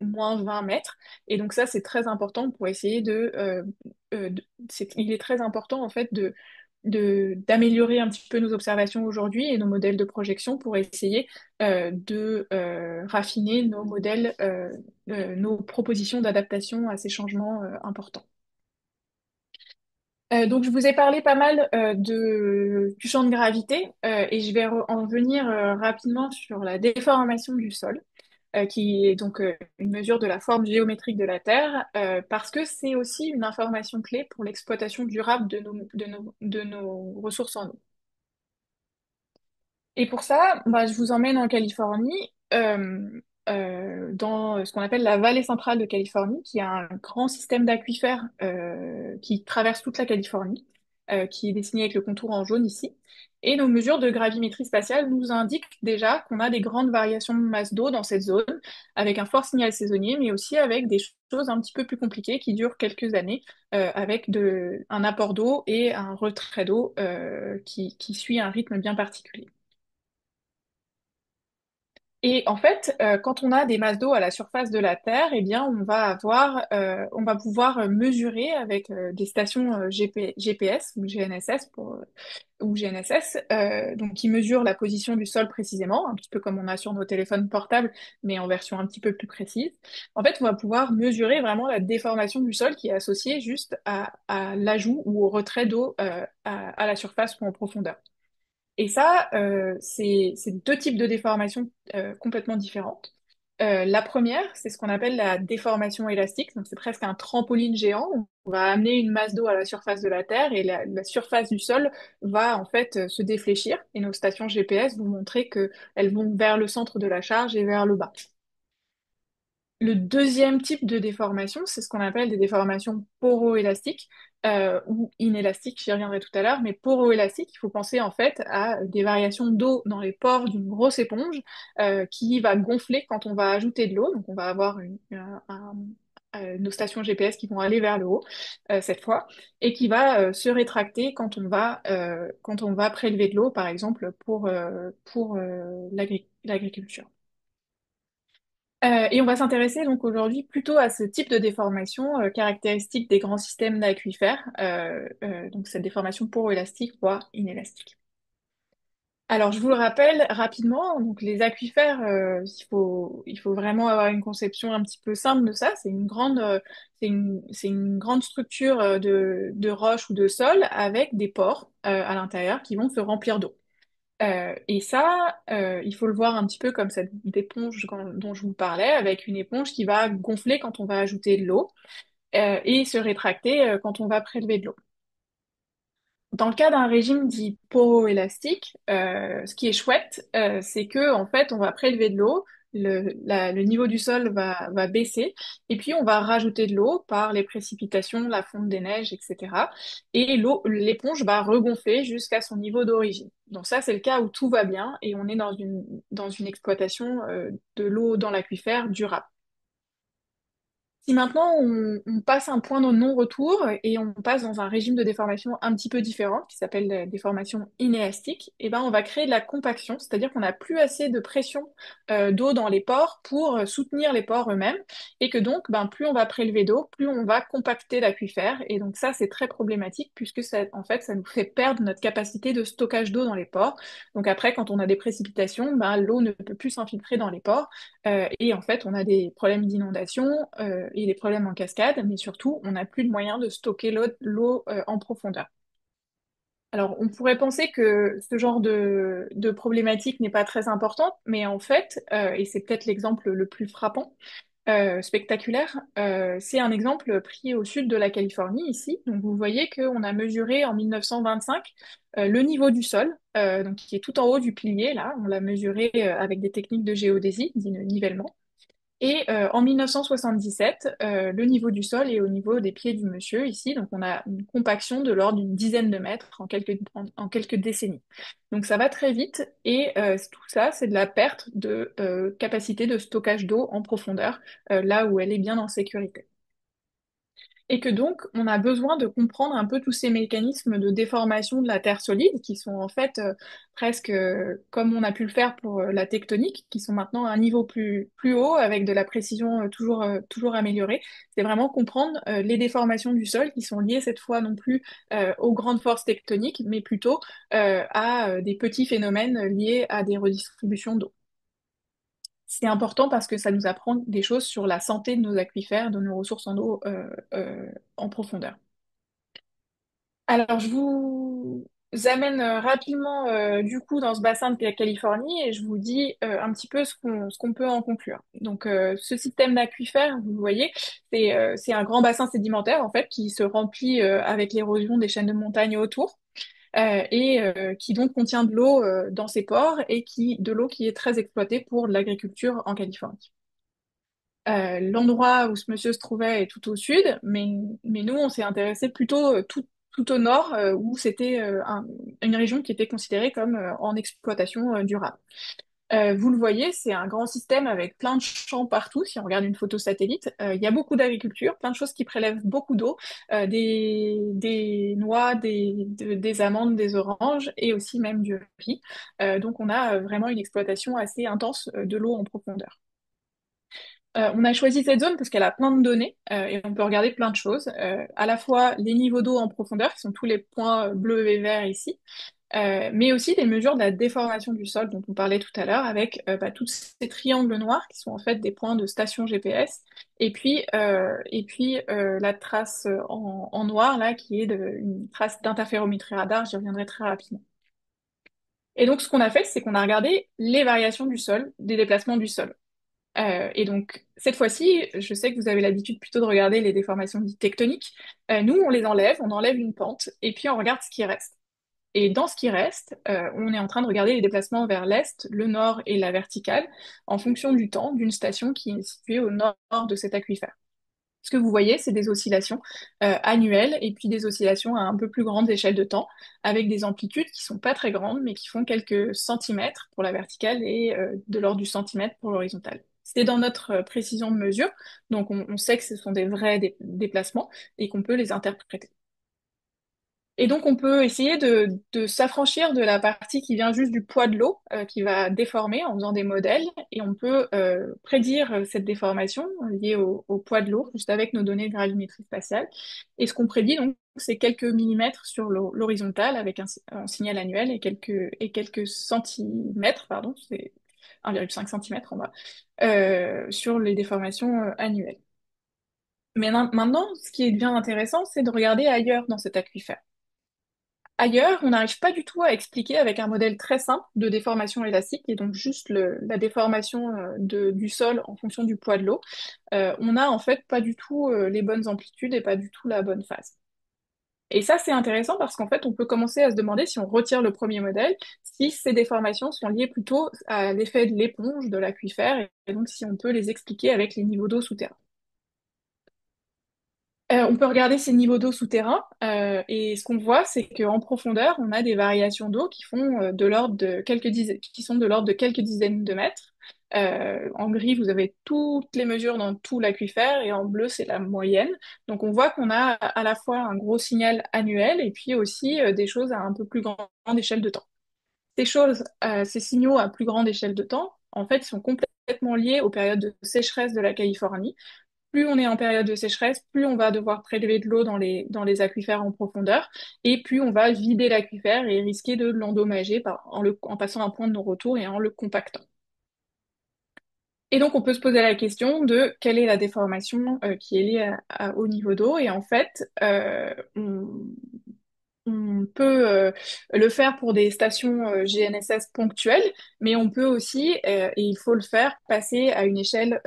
moins 20 mètres. Et donc ça, c'est très important pour essayer il est très important en fait d'améliorer un petit peu nos observations aujourd'hui et nos modèles de projection pour essayer de raffiner nos modèles, nos propositions d'adaptation à ces changements importants. Donc, je vous ai parlé pas mal du champ de gravité et je vais en venir rapidement sur la déformation du sol, qui est donc une mesure de la forme géométrique de la Terre, parce que c'est aussi une information clé pour l'exploitation durable de nos ressources en eau. Et pour ça, bah, je vous emmène en Californie, dans ce qu'on appelle la vallée centrale de Californie, qui a un grand système d'aquifères qui traverse toute la Californie, qui est dessiné avec le contour en jaune ici. Et nos mesures de gravimétrie spatiale nous indiquent déjà qu'on a des grandes variations de masse d'eau dans cette zone, avec un fort signal saisonnier, mais aussi avec des choses un petit peu plus compliquées qui durent quelques années, avec un apport d'eau et un retrait d'eau qui suit un rythme bien particulier. Et en fait, quand on a des masses d'eau à la surface de la Terre, eh bien, on va pouvoir mesurer avec des stations GPS ou GNSS ou GNSS, donc qui mesurent la position du sol précisément, un petit peu comme on a sur nos téléphones portables, mais en version un petit peu plus précise. En fait, on va pouvoir mesurer vraiment la déformation du sol qui est associée juste à l'ajout ou au retrait d'eau à la surface ou en profondeur. Et ça, c'est deux types de déformations complètement différentes. La première, c'est ce qu'on appelle la déformation élastique. Donc, c'est presque un trampoline géant. On va amener une masse d'eau à la surface de la Terre et la surface du sol va en fait se défléchir. Et nos stations GPS vont montrer qu'elles vont vers le centre de la charge et vers le bas. Le deuxième type de déformation, c'est ce qu'on appelle des déformations poroélastiques ou inélastiques, j'y reviendrai tout à l'heure, mais poroélastiques, il faut penser en fait à des variations d'eau dans les pores d'une grosse éponge qui va gonfler quand on va ajouter de l'eau. Donc on va avoir nos stations GPS qui vont aller vers le haut cette fois et qui va se rétracter quand on va prélever de l'eau, par exemple pour l'agriculture. Et on va s'intéresser donc aujourd'hui plutôt à ce type de déformation caractéristique des grands systèmes d'aquifères, donc cette déformation poroélastique, voire inélastique. Alors, je vous le rappelle rapidement, donc les aquifères, il faut vraiment avoir une conception un petit peu simple de ça. C'est une grande structure de roche ou de sol avec des pores à l'intérieur qui vont se remplir d'eau. Et ça, il faut le voir un petit peu comme cette éponge dont je vous parlais, avec une éponge qui va gonfler quand on va ajouter de l'eau et se rétracter quand on va prélever de l'eau. Dans le cas d'un régime dit poroélastique, ce qui est chouette, c'est que en fait, on va prélever de l'eau, le niveau du sol va baisser, et puis on va rajouter de l'eau par les précipitations, la fonte des neiges, etc. Et l'éponge va regonfler jusqu'à son niveau d'origine. Donc ça, c'est le cas où tout va bien et on est dans une exploitation de l'eau dans l'aquifère durable. Si maintenant on passe un point de non-retour et on passe dans un régime de déformation un petit peu différent, qui s'appelle la déformation inélastique, et ben on va créer de la compaction, c'est-à-dire qu'on n'a plus assez de pression d'eau dans les pores pour soutenir les pores eux-mêmes, et que donc ben, plus on va prélever d'eau, plus on va compacter l'aquifère, et donc ça c'est très problématique puisque ça, en fait ça nous fait perdre notre capacité de stockage d'eau dans les pores. Donc après quand on a des précipitations, ben, l'eau ne peut plus s'infiltrer dans les pores et en fait, on a des problèmes d'inondation et des problèmes en cascade, mais surtout, on n'a plus de moyens de stocker l'eau en profondeur. Alors, on pourrait penser que ce genre de problématique n'est pas très importante, mais en fait, et c'est peut-être l'exemple le plus frappant, spectaculaire, c'est un exemple pris au sud de la Californie, ici. Donc, vous voyez qu'on a mesuré en 1925 le niveau du sol, donc qui est tout en haut du pilier, là. On l'a mesuré avec des techniques de géodésie, dit nivellement. Et en 1977, le niveau du sol est au niveau des pieds du monsieur ici, donc on a une compaction de l'ordre d'une dizaine de mètres en quelques décennies. Donc ça va très vite et tout ça, c'est de la perte de capacité de stockage d'eau en profondeur, là où elle est bien en sécurité. Et que donc, on a besoin de comprendre un peu tous ces mécanismes de déformation de la Terre solide, qui sont en fait presque comme on a pu le faire pour la tectonique, qui sont maintenant à un niveau plus haut, avec de la précision toujours améliorée. C'est vraiment comprendre les déformations du sol, qui sont liées cette fois non plus aux grandes forces tectoniques, mais plutôt à des petits phénomènes liés à des redistributions d'eau. C'est important parce que ça nous apprend des choses sur la santé de nos aquifères, de nos ressources en eau en profondeur. Alors, je vous amène rapidement du coup dans ce bassin de la Californie et je vous dis un petit peu ce qu'on peut en conclure. Donc, ce système d'aquifère, vous voyez, c'est un grand bassin sédimentaire en fait qui se remplit avec l'érosion des chaînes de montagnes autour et qui donc contient de l'eau dans ses pores et de l'eau qui est très exploitée pour l'agriculture en Californie. L'endroit où ce monsieur se trouvait est tout au sud, mais nous, on s'est intéressé plutôt tout au nord, où c'était une région qui était considérée comme en exploitation durable. Vous le voyez, c'est un grand système avec plein de champs partout. Si on regarde une photo satellite, il y a beaucoup d'agriculture, plein de choses qui prélèvent beaucoup d'eau, des noix, des amandes, des oranges et aussi même du riz. Donc on a vraiment une exploitation assez intense de l'eau en profondeur. On a choisi cette zone parce qu'elle a plein de données et on peut regarder plein de choses. À la fois les niveaux d'eau en profondeur, qui sont tous les points bleus et verts ici, mais aussi des mesures de la déformation du sol dont on parlait tout à l'heure avec tous ces triangles noirs qui sont en fait des points de station GPS et puis la trace en noir là qui est une trace d'interférométrie radar, j'y reviendrai très rapidement. Et donc ce qu'on a fait, c'est qu'on a regardé les variations du sol, des déplacements du sol. Et donc, cette fois-ci, je sais que vous avez l'habitude plutôt de regarder les déformations dites tectoniques. Nous, on les enlève, on enlève une pente, et puis on regarde ce qui reste. Et dans ce qui reste, on est en train de regarder les déplacements vers l'est, le nord et la verticale, en fonction du temps d'une station qui est située au nord de cet aquifère. Ce que vous voyez, c'est des oscillations annuelles et puis des oscillations à un peu plus grande échelle de temps, avec des amplitudes qui sont pas très grandes, mais qui font quelques centimètres pour la verticale et de l'ordre du centimètre pour l'horizontale. C'est dans notre précision de mesure, donc on sait que ce sont des vrais déplacements et qu'on peut les interpréter. Et donc, on peut essayer de s'affranchir de la partie qui vient juste du poids de l'eau, qui va déformer en faisant des modèles, et on peut prédire cette déformation liée au poids de l'eau, juste avec nos données de gravimétrie spatiale. Et ce qu'on prédit, donc, c'est quelques millimètres sur l'horizontale avec un signal annuel et quelques centimètres, pardon, c'est 1,5 cm en bas, sur les déformations annuelles. Mais maintenant, ce qui devient intéressant, c'est de regarder ailleurs dans cet aquifère. Ailleurs, on n'arrive pas du tout à expliquer avec un modèle très simple de déformation élastique, et donc juste la déformation du sol en fonction du poids de l'eau. On n'a en fait pas du tout les bonnes amplitudes et pas du tout la bonne phase. Et ça, c'est intéressant parce qu'en fait, on peut commencer à se demander si on retire le premier modèle, si ces déformations sont liées plutôt à l'effet de l'éponge de l'aquifère, et donc si on peut les expliquer avec les niveaux d'eau souterrains. On peut regarder ces niveaux d'eau souterrains et ce qu'on voit, c'est qu'en profondeur, on a des variations d'eau qui font de l'ordre de qui sont de l'ordre de quelques dizaines de mètres. En gris, vous avez toutes les mesures dans tout l'aquifère et en bleu, c'est la moyenne. Donc on voit qu'on a à la fois un gros signal annuel et puis aussi des choses à un peu plus grande échelle de temps. Ces signaux à plus grande échelle de temps, en fait, sont complètement liés aux périodes de sécheresse de la Californie. Plus on est en période de sécheresse, plus on va devoir prélever de l'eau dans les aquifères en profondeur, et plus on va vider l'aquifère et risquer de l'endommager en passant un point de non-retour et en le compactant. Et donc on peut se poser la question de quelle est la déformation qui est liée au niveau d'eau, et en fait, On peut le faire pour des stations GNSS ponctuelles, mais on peut aussi, et il faut le faire, passer à une échelle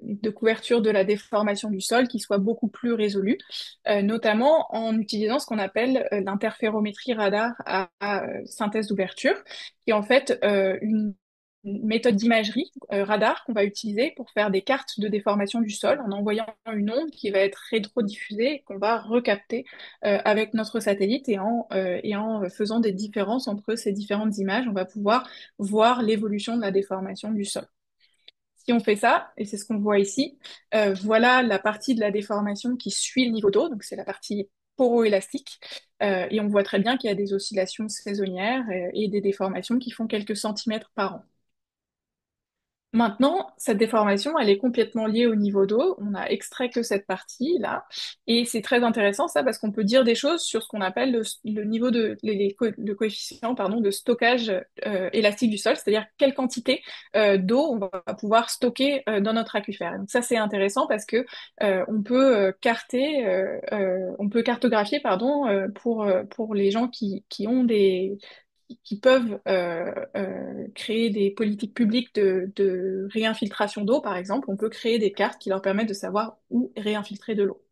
de couverture de la déformation du sol qui soit beaucoup plus résolue, notamment en utilisant ce qu'on appelle l'interférométrie radar à synthèse d'ouverture, qui est en fait une méthode d'imagerie radar qu'on va utiliser pour faire des cartes de déformation du sol en envoyant une onde qui va être rétrodiffusée et qu'on va recapter avec notre satellite et en faisant des différences entre ces différentes images, on va pouvoir voir l'évolution de la déformation du sol. Si on fait ça, et c'est ce qu'on voit ici, voilà la partie de la déformation qui suit le niveau d'eau, donc c'est la partie poroélastique, et on voit très bien qu'il y a des oscillations saisonnières et des déformations qui font quelques centimètres par an. Maintenant, cette déformation, elle est complètement liée au niveau d'eau. On a extrait que cette partie-là. Et c'est très intéressant, ça, parce qu'on peut dire des choses sur ce qu'on appelle le niveau de, le coefficient, pardon, de stockage élastique du sol, c'est-à-dire quelle quantité d'eau on va pouvoir stocker dans notre aquifère. Donc ça, c'est intéressant parce que on peut cartographier, pardon, pour les gens qui ont qui peuvent créer des politiques publiques de réinfiltration d'eau, par exemple, on peut créer des cartes qui leur permettent de savoir où réinfiltrer de l'eau.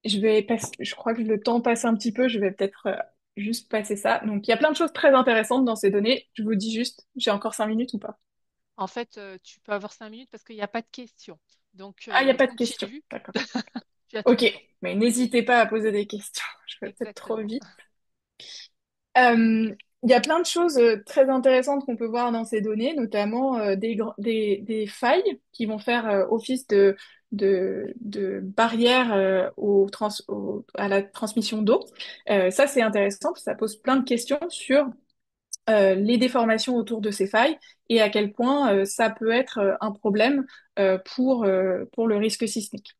Je crois que le temps passe un petit peu, je vais peut-être juste passer ça. Donc, il y a plein de choses très intéressantes dans ces données. Je vous dis juste, j'ai encore 5 minutes ou pas? En fait, tu peux avoir 5 minutes parce qu'il n'y a pas de questions. Donc, Ah, il n'y a pas de questions. continue. D'accord. Tu as tout Ok, dit. mais n'hésitez pas à poser des questions. Je vais peut-être trop Exactement. vite. Il y a plein de choses très intéressantes qu'on peut voir dans ces données, notamment des failles qui vont faire office de barrière à la transmission d'eau. Ça, c'est intéressant, parce que ça pose plein de questions sur les déformations autour de ces failles et à quel point ça peut être un problème pour le risque sismique.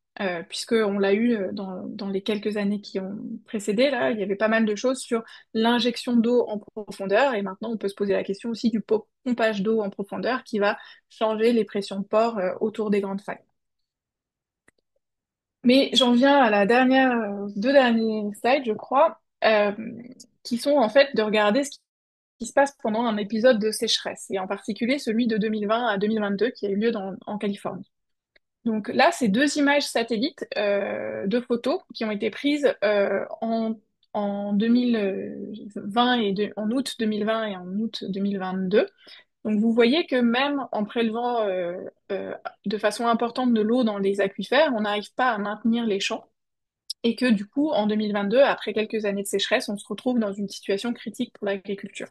Puisque on l'a eu dans les quelques années qui ont précédé, là, il y avait pas mal de choses sur l'injection d'eau en profondeur et maintenant on peut se poser la question aussi du pompage d'eau en profondeur qui va changer les pressions de pores autour des grandes failles. Mais j'en viens à la dernière, deux derniers slides, je crois, qui sont en fait de regarder ce qui se passe pendant un épisode de sécheresse, et en particulier celui de 2020 à 2022 qui a eu lieu en Californie. Donc là, c'est deux images satellites de photos qui ont été prises en 2020 en août 2020 et en août 2022. Donc vous voyez que même en prélevant de façon importante de l'eau dans les aquifères, on n'arrive pas à maintenir les champs et que du coup, en 2022, après quelques années de sécheresse, on se retrouve dans une situation critique pour l'agriculture.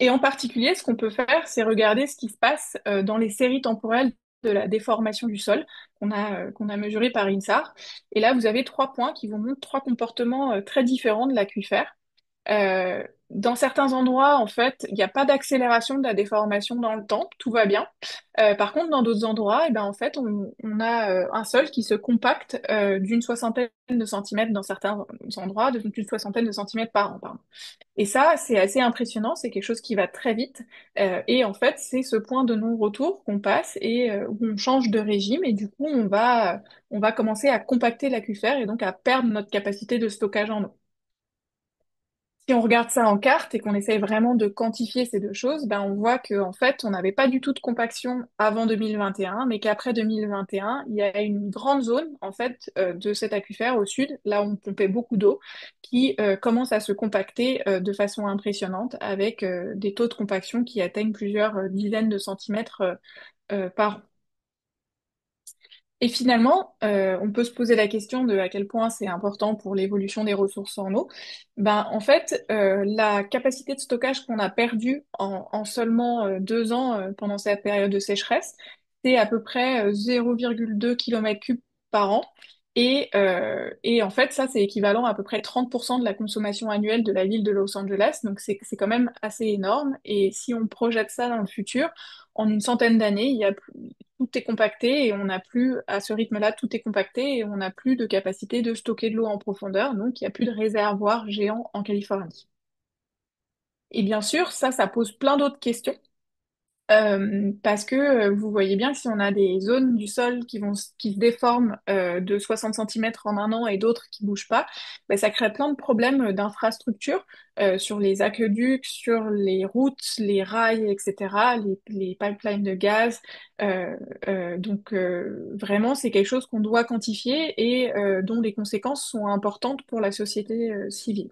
Et en particulier, ce qu'on peut faire, c'est regarder ce qui se passe dans les séries temporelles de la déformation du sol qu'on a mesuré par INSAR. Et là, vous avez 3 points qui vous montrent 3 comportements très différents de l'aquifère. Dans certains endroits, en fait, il n'y a pas d'accélération de la déformation dans le temps, tout va bien. Par contre, dans d'autres endroits, eh ben, en fait, on a un sol qui se compacte d'une soixantaine de centimètres dans certains endroits, d'une soixantaine de centimètres par an, pardon. Et ça, c'est assez impressionnant, c'est quelque chose qui va très vite. Et en fait, c'est ce point de non-retour qu'on passe et où on change de régime et du coup, on va commencer à compacter l'aquifère et donc à perdre notre capacité de stockage en eau. Si on regarde ça en carte et qu'on essaye vraiment de quantifier ces deux choses, ben on voit qu'en fait, on n'avait pas du tout de compaction avant 2021, mais qu'après 2021, il y a une grande zone en fait de cet aquifère au sud, là où on pompait beaucoup d'eau, qui commence à se compacter de façon impressionnante avec des taux de compaction qui atteignent plusieurs dizaines de centimètres par an. Et finalement, on peut se poser la question de à quel point c'est important pour l'évolution des ressources en eau. Ben, en fait, la capacité de stockage qu'on a perdue en seulement 2 ans pendant cette période de sécheresse, c'est à peu près 0,2 km3 par an. Et en fait, ça, c'est équivalent à peu près 30% de la consommation annuelle de la ville de Los Angeles. Donc, c'est quand même assez énorme. Et si on projette ça dans le futur, en une centaine d'années, tout est compacté et on n'a plus, à ce rythme-là, tout est compacté et on n'a plus de capacité de stocker de l'eau en profondeur, donc il n'y a plus de réservoirs géants en Californie. Et bien sûr, ça pose plein d'autres questions. Parce que vous voyez bien que si on a des zones du sol qui se déforment de 60 centimètres en un an et d'autres qui bougent pas, ben, ça crée plein de problèmes d'infrastructure sur les aqueducs, sur les routes, les rails, etc., les pipelines de gaz. Vraiment, c'est quelque chose qu'on doit quantifier et dont les conséquences sont importantes pour la société civile.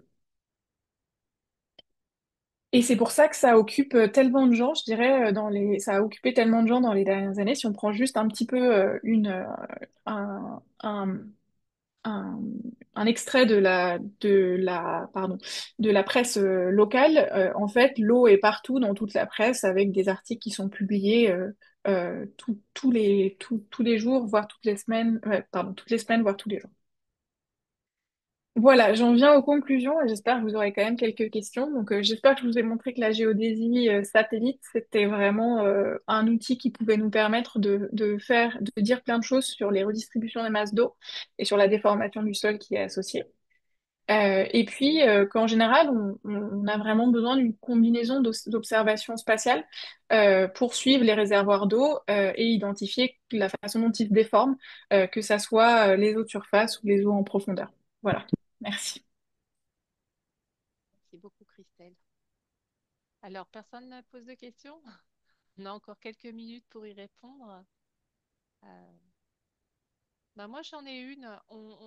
Et c'est pour ça que ça occupe tellement de gens, je dirais, ça a occupé tellement de gens dans les dernières années. Si on prend juste un petit peu un, un, un, un extrait de la presse locale, en fait, l'eau est partout dans toute la presse avec des articles qui sont publiés tous les jours, voire toutes les semaines, pardon, toutes les semaines, voire tous les jours. Voilà, j'en viens aux conclusions et j'espère que vous aurez quand même quelques questions. J'espère que je vous ai montré que la géodésie satellite, c'était vraiment un outil qui pouvait nous permettre de dire plein de choses sur les redistributions des masses d'eau et sur la déformation du sol qui est associée. Qu'en général, on a vraiment besoin d'une combinaison d'observations spatiales pour suivre les réservoirs d'eau et identifier la façon dont ils se déforment, que ça soit les eaux de surface ou les eaux en profondeur. Voilà, merci. Merci beaucoup, Christelle. Alors, personne ne pose de questions? On a encore quelques minutes pour y répondre. Euh, bah, moi, j'en ai une.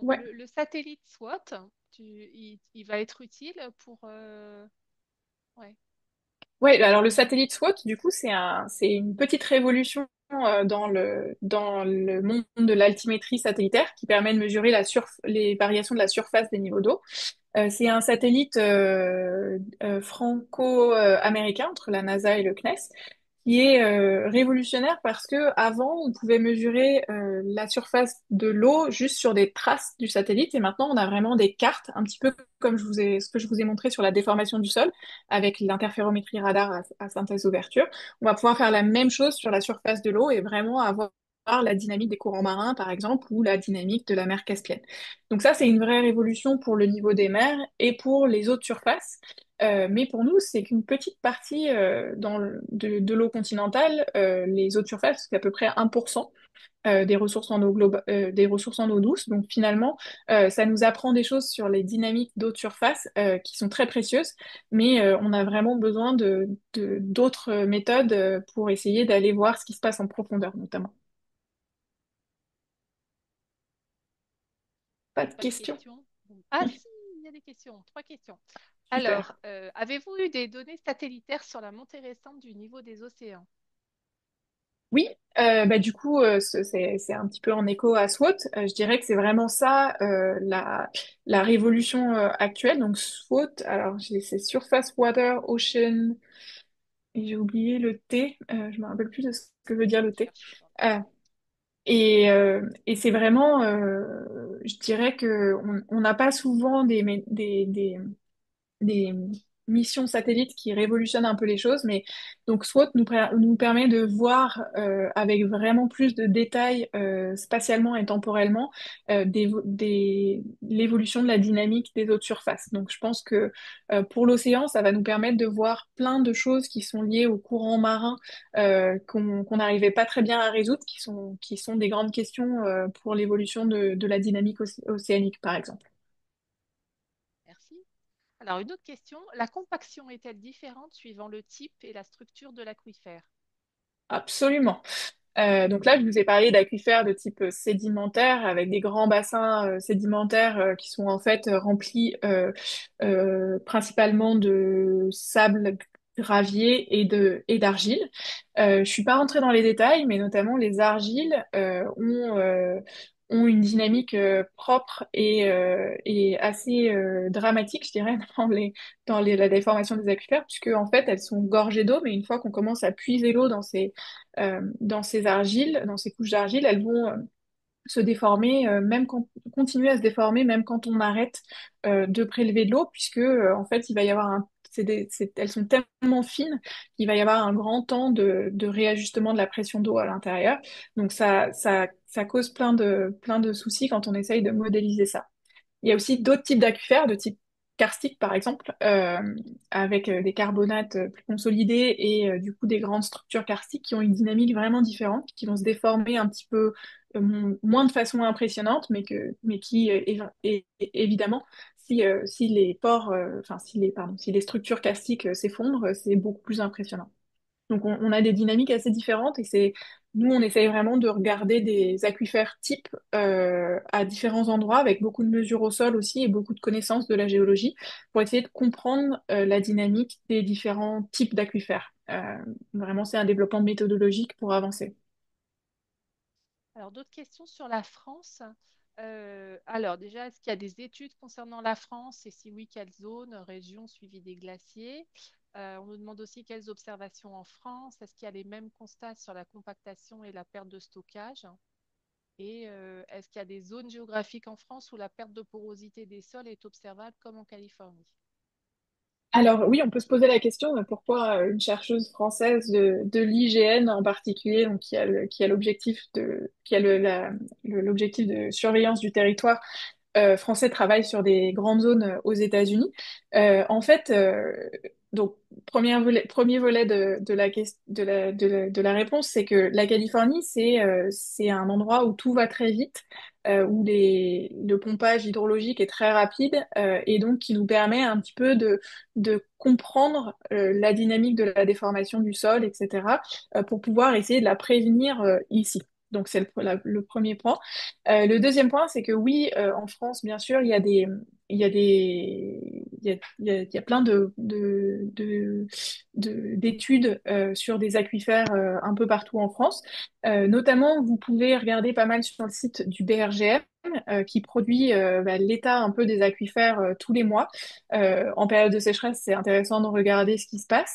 Ouais. Le satellite SWOT, il va être utile pour... ouais, Ouais, alors le satellite SWOT, du coup, c'est une petite révolution dans le monde de l'altimétrie satellitaire qui permet de mesurer les variations de la surface des niveaux d'eau. C'est un satellite franco-américain entre la NASA et le CNES qui est révolutionnaire parce que avant on pouvait mesurer la surface de l'eau juste sur des traces du satellite et maintenant on a vraiment des cartes un petit peu comme ce que je vous ai montré sur la déformation du sol avec l'interférométrie radar à synthèse ouverture. On va pouvoir faire la même chose sur la surface de l'eau et vraiment avoir la dynamique des courants marins, par exemple, ou la dynamique de la mer Caspienne. Donc ça, c'est une vraie révolution pour le niveau des mers et pour les eaux de surface. Mais pour nous, c'est qu'une petite partie de l'eau continentale, les eaux de surface, c'est à peu près 1% des ressources en eau douce. Donc finalement, ça nous apprend des choses sur les dynamiques d'eau de surface qui sont très précieuses, mais on a vraiment besoin d'autres méthodes pour essayer d'aller voir ce qui se passe en profondeur, notamment. Pas de pas de questions? questions. Ah si, il y a des questions. Trois questions. Super. Alors, avez-vous eu des données satellitaires sur la montée récente du niveau des océans? Oui, bah du coup, c'est un petit peu en écho à SWOT. Je dirais que c'est vraiment ça la révolution actuelle. Donc SWOT, alors c'est Surface Water Ocean, et j'ai oublié le T. Je me rappelle plus de ce que veut dire Je le T. cherche pas. Euh, et c'est vraiment, je dirais que on n'a pas souvent des missions satellites qui révolutionnent un peu les choses, mais donc SWOT nous permet de voir avec vraiment plus de détails spatialement et temporellement l'évolution de la dynamique des eaux de surface. Donc je pense que pour l'océan, ça va nous permettre de voir plein de choses qui sont liées aux courants marins qu'on n'arrivait pas très bien à résoudre, qui sont des grandes questions pour l'évolution de la dynamique océanique, par exemple. Merci. Alors, une autre question. La compaction est-elle différente suivant le type et la structure de l'aquifère? Absolument. Donc là, je vous ai parlé d'aquifères de type sédimentaire, avec des grands bassins sédimentaires qui sont en fait remplis principalement de sable, gravier et d'argile. Je suis pas rentrée dans les détails, mais notamment les argiles ont une dynamique propre et assez dramatique, je dirais, la déformation des aquifères, puisque en fait, elles sont gorgées d'eau, mais une fois qu'on commence à puiser l'eau dans ces argiles, dans ces couches d'argile, elles vont se déformer, continuer à se déformer, même quand on arrête de prélever de l'eau, puisque en fait, il va y avoir elles sont tellement fines qu'il va y avoir un grand temps de réajustement de la pression d'eau à l'intérieur. Donc ça cause plein de soucis quand on essaye de modéliser ça. Il y a aussi d'autres types d'aquifères, de type karstiques, par exemple, avec des carbonates plus consolidés et du coup des grandes structures karstiques qui ont une dynamique vraiment différente, qui vont se déformer un petit peu moins de façon impressionnante, mais qui, évidemment, si les pores, enfin, si les structures karstiques s'effondrent, c'est beaucoup plus impressionnant. Donc on a des dynamiques assez différentes et nous on essaye vraiment de regarder des aquifères types à différents endroits avec beaucoup de mesures au sol aussi et beaucoup de connaissances de la géologie pour essayer de comprendre la dynamique des différents types d'aquifères. Vraiment c'est un développement méthodologique pour avancer. Alors, d'autres questions sur la France. Alors, déjà, est-ce qu'il y a des études concernant la France et si oui, quelles zones, régions suivies des glaciers? On nous demande aussi quelles observations en France. Est-ce qu'il y a les mêmes constats sur la compactation et la perte de stockage? Et est-ce qu'il y a des zones géographiques en France où la perte de porosité des sols est observable comme en Californie? Alors oui, on peut se poser la question pourquoi une chercheuse française de l'IGN en particulier, donc qui a l'objectif l'objectif de surveillance du territoire français travaille sur des grandes zones aux États-Unis. En fait, donc premier volet de la réponse, c'est que la Californie, c'est un endroit où tout va très vite, où le pompage hydrologique est très rapide, et donc qui nous permet un petit peu de comprendre la dynamique de la déformation du sol, etc., pour pouvoir essayer de la prévenir ici. Donc c'est le premier point. Le deuxième point, c'est que oui, en France, bien sûr, il y a des, il y a plein d'études sur des aquifères un peu partout en France. Notamment, vous pouvez regarder pas mal sur le site du BRGM qui produit l'état un peu des aquifères tous les mois. En période de sécheresse, c'est intéressant de regarder ce qui se passe.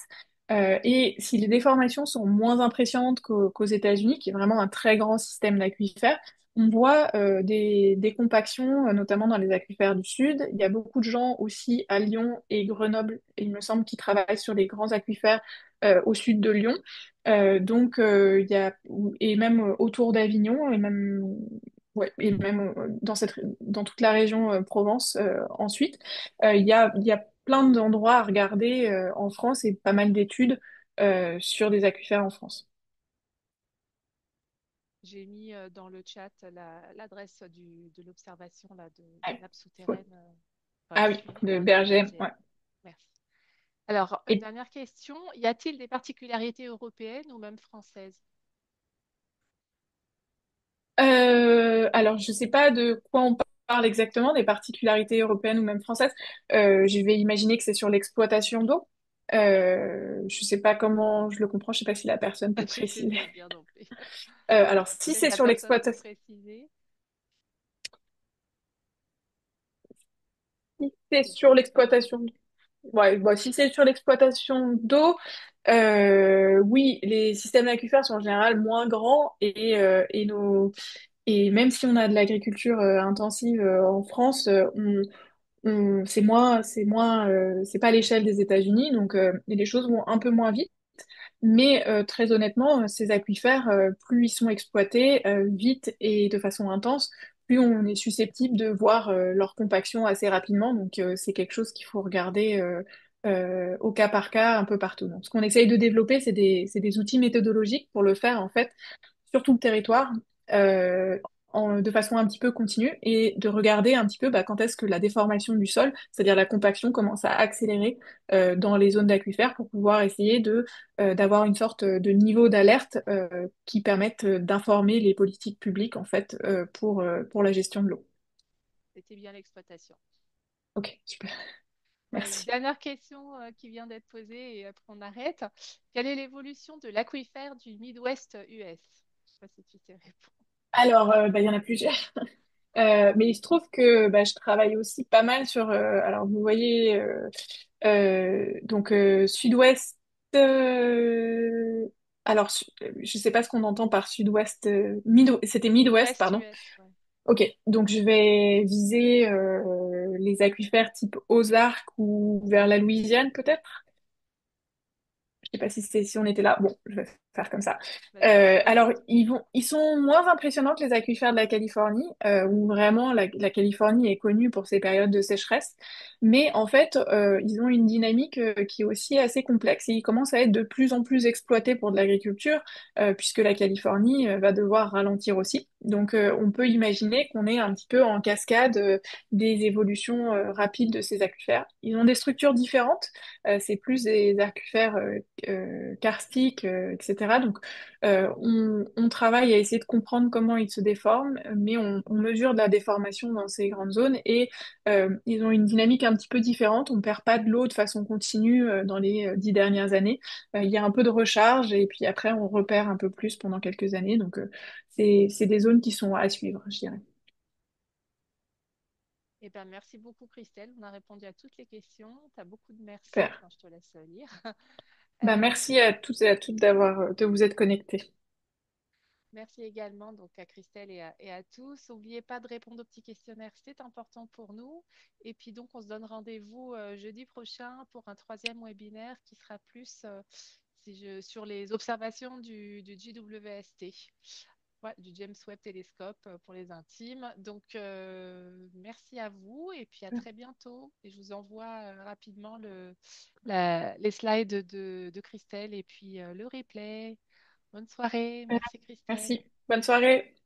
Et si les déformations sont moins impressionnantes qu'aux États-Unis, qui est vraiment un très grand système d'aquifères, on voit des compactions, notamment dans les aquifères du Sud. Il y a beaucoup de gens aussi à Lyon et Grenoble, il me semble, qui travaillent sur les grands aquifères au sud de Lyon. Il y a, et même autour d'Avignon, et même, ouais, et même dans toute la région Provence ensuite. Il y a plein d'endroits à regarder en France et pas mal d'études sur des aquifères en France. J'ai mis dans le chat l'adresse de l'observation là, Ah, des nappes ouais. souterraines Ah oui, suivies de par le Berger, BRGM. ouais. Merci. Alors, une Et dernière question. Y a-t-il des particularités européennes ou même françaises? alors, je sais pas de quoi on parle exactement, des particularités européennes ou même françaises. Je vais imaginer que c'est sur l'exploitation d'eau. Je sais pas comment je le comprends, je sais pas si la personne peut Je sais préciser. pas dire non plus. Alors, si Peut-être c'est la sur personne peut l'exploitation, préciser. si c'est C'est sur c'est pas l'exploitation, ouais, bon, si c'est sur l'exploitation d'eau, oui, les systèmes d'aquifères sont en général moins grands et même si on a de l'agriculture intensive en France, c'est pas à l'échelle des États-Unis, donc les choses vont un peu moins vite. Mais très honnêtement, ces aquifères, plus ils sont exploités vite et de façon intense, plus on est susceptible de voir leur compaction assez rapidement. Donc c'est quelque chose qu'il faut regarder au cas par cas un peu partout. Donc, ce qu'on essaye de développer, c'est des outils méthodologiques pour le faire en fait sur tout le territoire euh, de façon un petit peu continue et de regarder un petit peu quand est-ce que la déformation du sol, c'est-à-dire la compaction, commence à accélérer dans les zones d'aquifères pour pouvoir essayer d'avoir une sorte de niveau d'alerte qui permette d'informer les politiques publiques en fait pour la gestion de l'eau. C'était bien l'exploitation. Ok, super, Une merci. dernière question qui vient d'être posée et après on arrête. Quelle est l'évolution de l'aquifère du Midwest US? Je sais pas si tu sais répondre. Alors, il y en a plusieurs. Mais il se trouve que je travaille aussi pas mal sur. Alors, vous voyez, donc sud-ouest. Alors, je sais pas ce qu'on entend par sud-ouest. C'était Midwest, Midwest pardon. US, ouais. Ok, donc je vais viser les aquifères type Ozarks ou vers la Louisiane, peut-être. sais pas si on était là. Bon, je vais faire comme ça. Vas-y, je Alors, t'écoute. ils sont moins impressionnants que les aquifères de la Californie, où vraiment la Californie est connue pour ses périodes de sécheresse. Mais en fait, ils ont une dynamique qui est aussi assez complexe et ils commencent à être de plus en plus exploités pour de l'agriculture, puisque la Californie va devoir ralentir aussi. Donc, on peut imaginer qu'on est un petit peu en cascade des évolutions rapides de ces aquifères. Ils ont des structures différentes. C'est plus des aquifères karstiques, etc. Donc, on travaille à essayer de comprendre comment ils se déforment, mais on mesure de la déformation dans ces grandes zones et ils ont une dynamique un petit peu différente. On perd pas de l'eau de façon continue dans les 10 dernières années. Il y a un peu de recharge et puis après on repère un peu plus pendant quelques années. Donc c'est des zones qui sont à suivre, je dirais. Eh ben, merci beaucoup, Christelle. On a répondu à toutes les questions. Tu as beaucoup de merci. Super. Enfin, je te laisse lire. Bah, Euh, merci à toutes et à toutes de vous être connectés. Merci également donc à Christelle et à tous. N'oubliez pas de répondre au petit questionnaire, c'est important pour nous. Et puis donc on se donne rendez-vous jeudi prochain pour un troisième webinaire qui sera plus sur les observations du JWST, ouais, du James Webb Telescope pour les intimes. Donc merci à vous et puis à très bientôt. Et je vous envoie rapidement les slides de Christelle et puis le replay. Bonne soirée. Euh, Merci Christelle. Merci. Bonne soirée.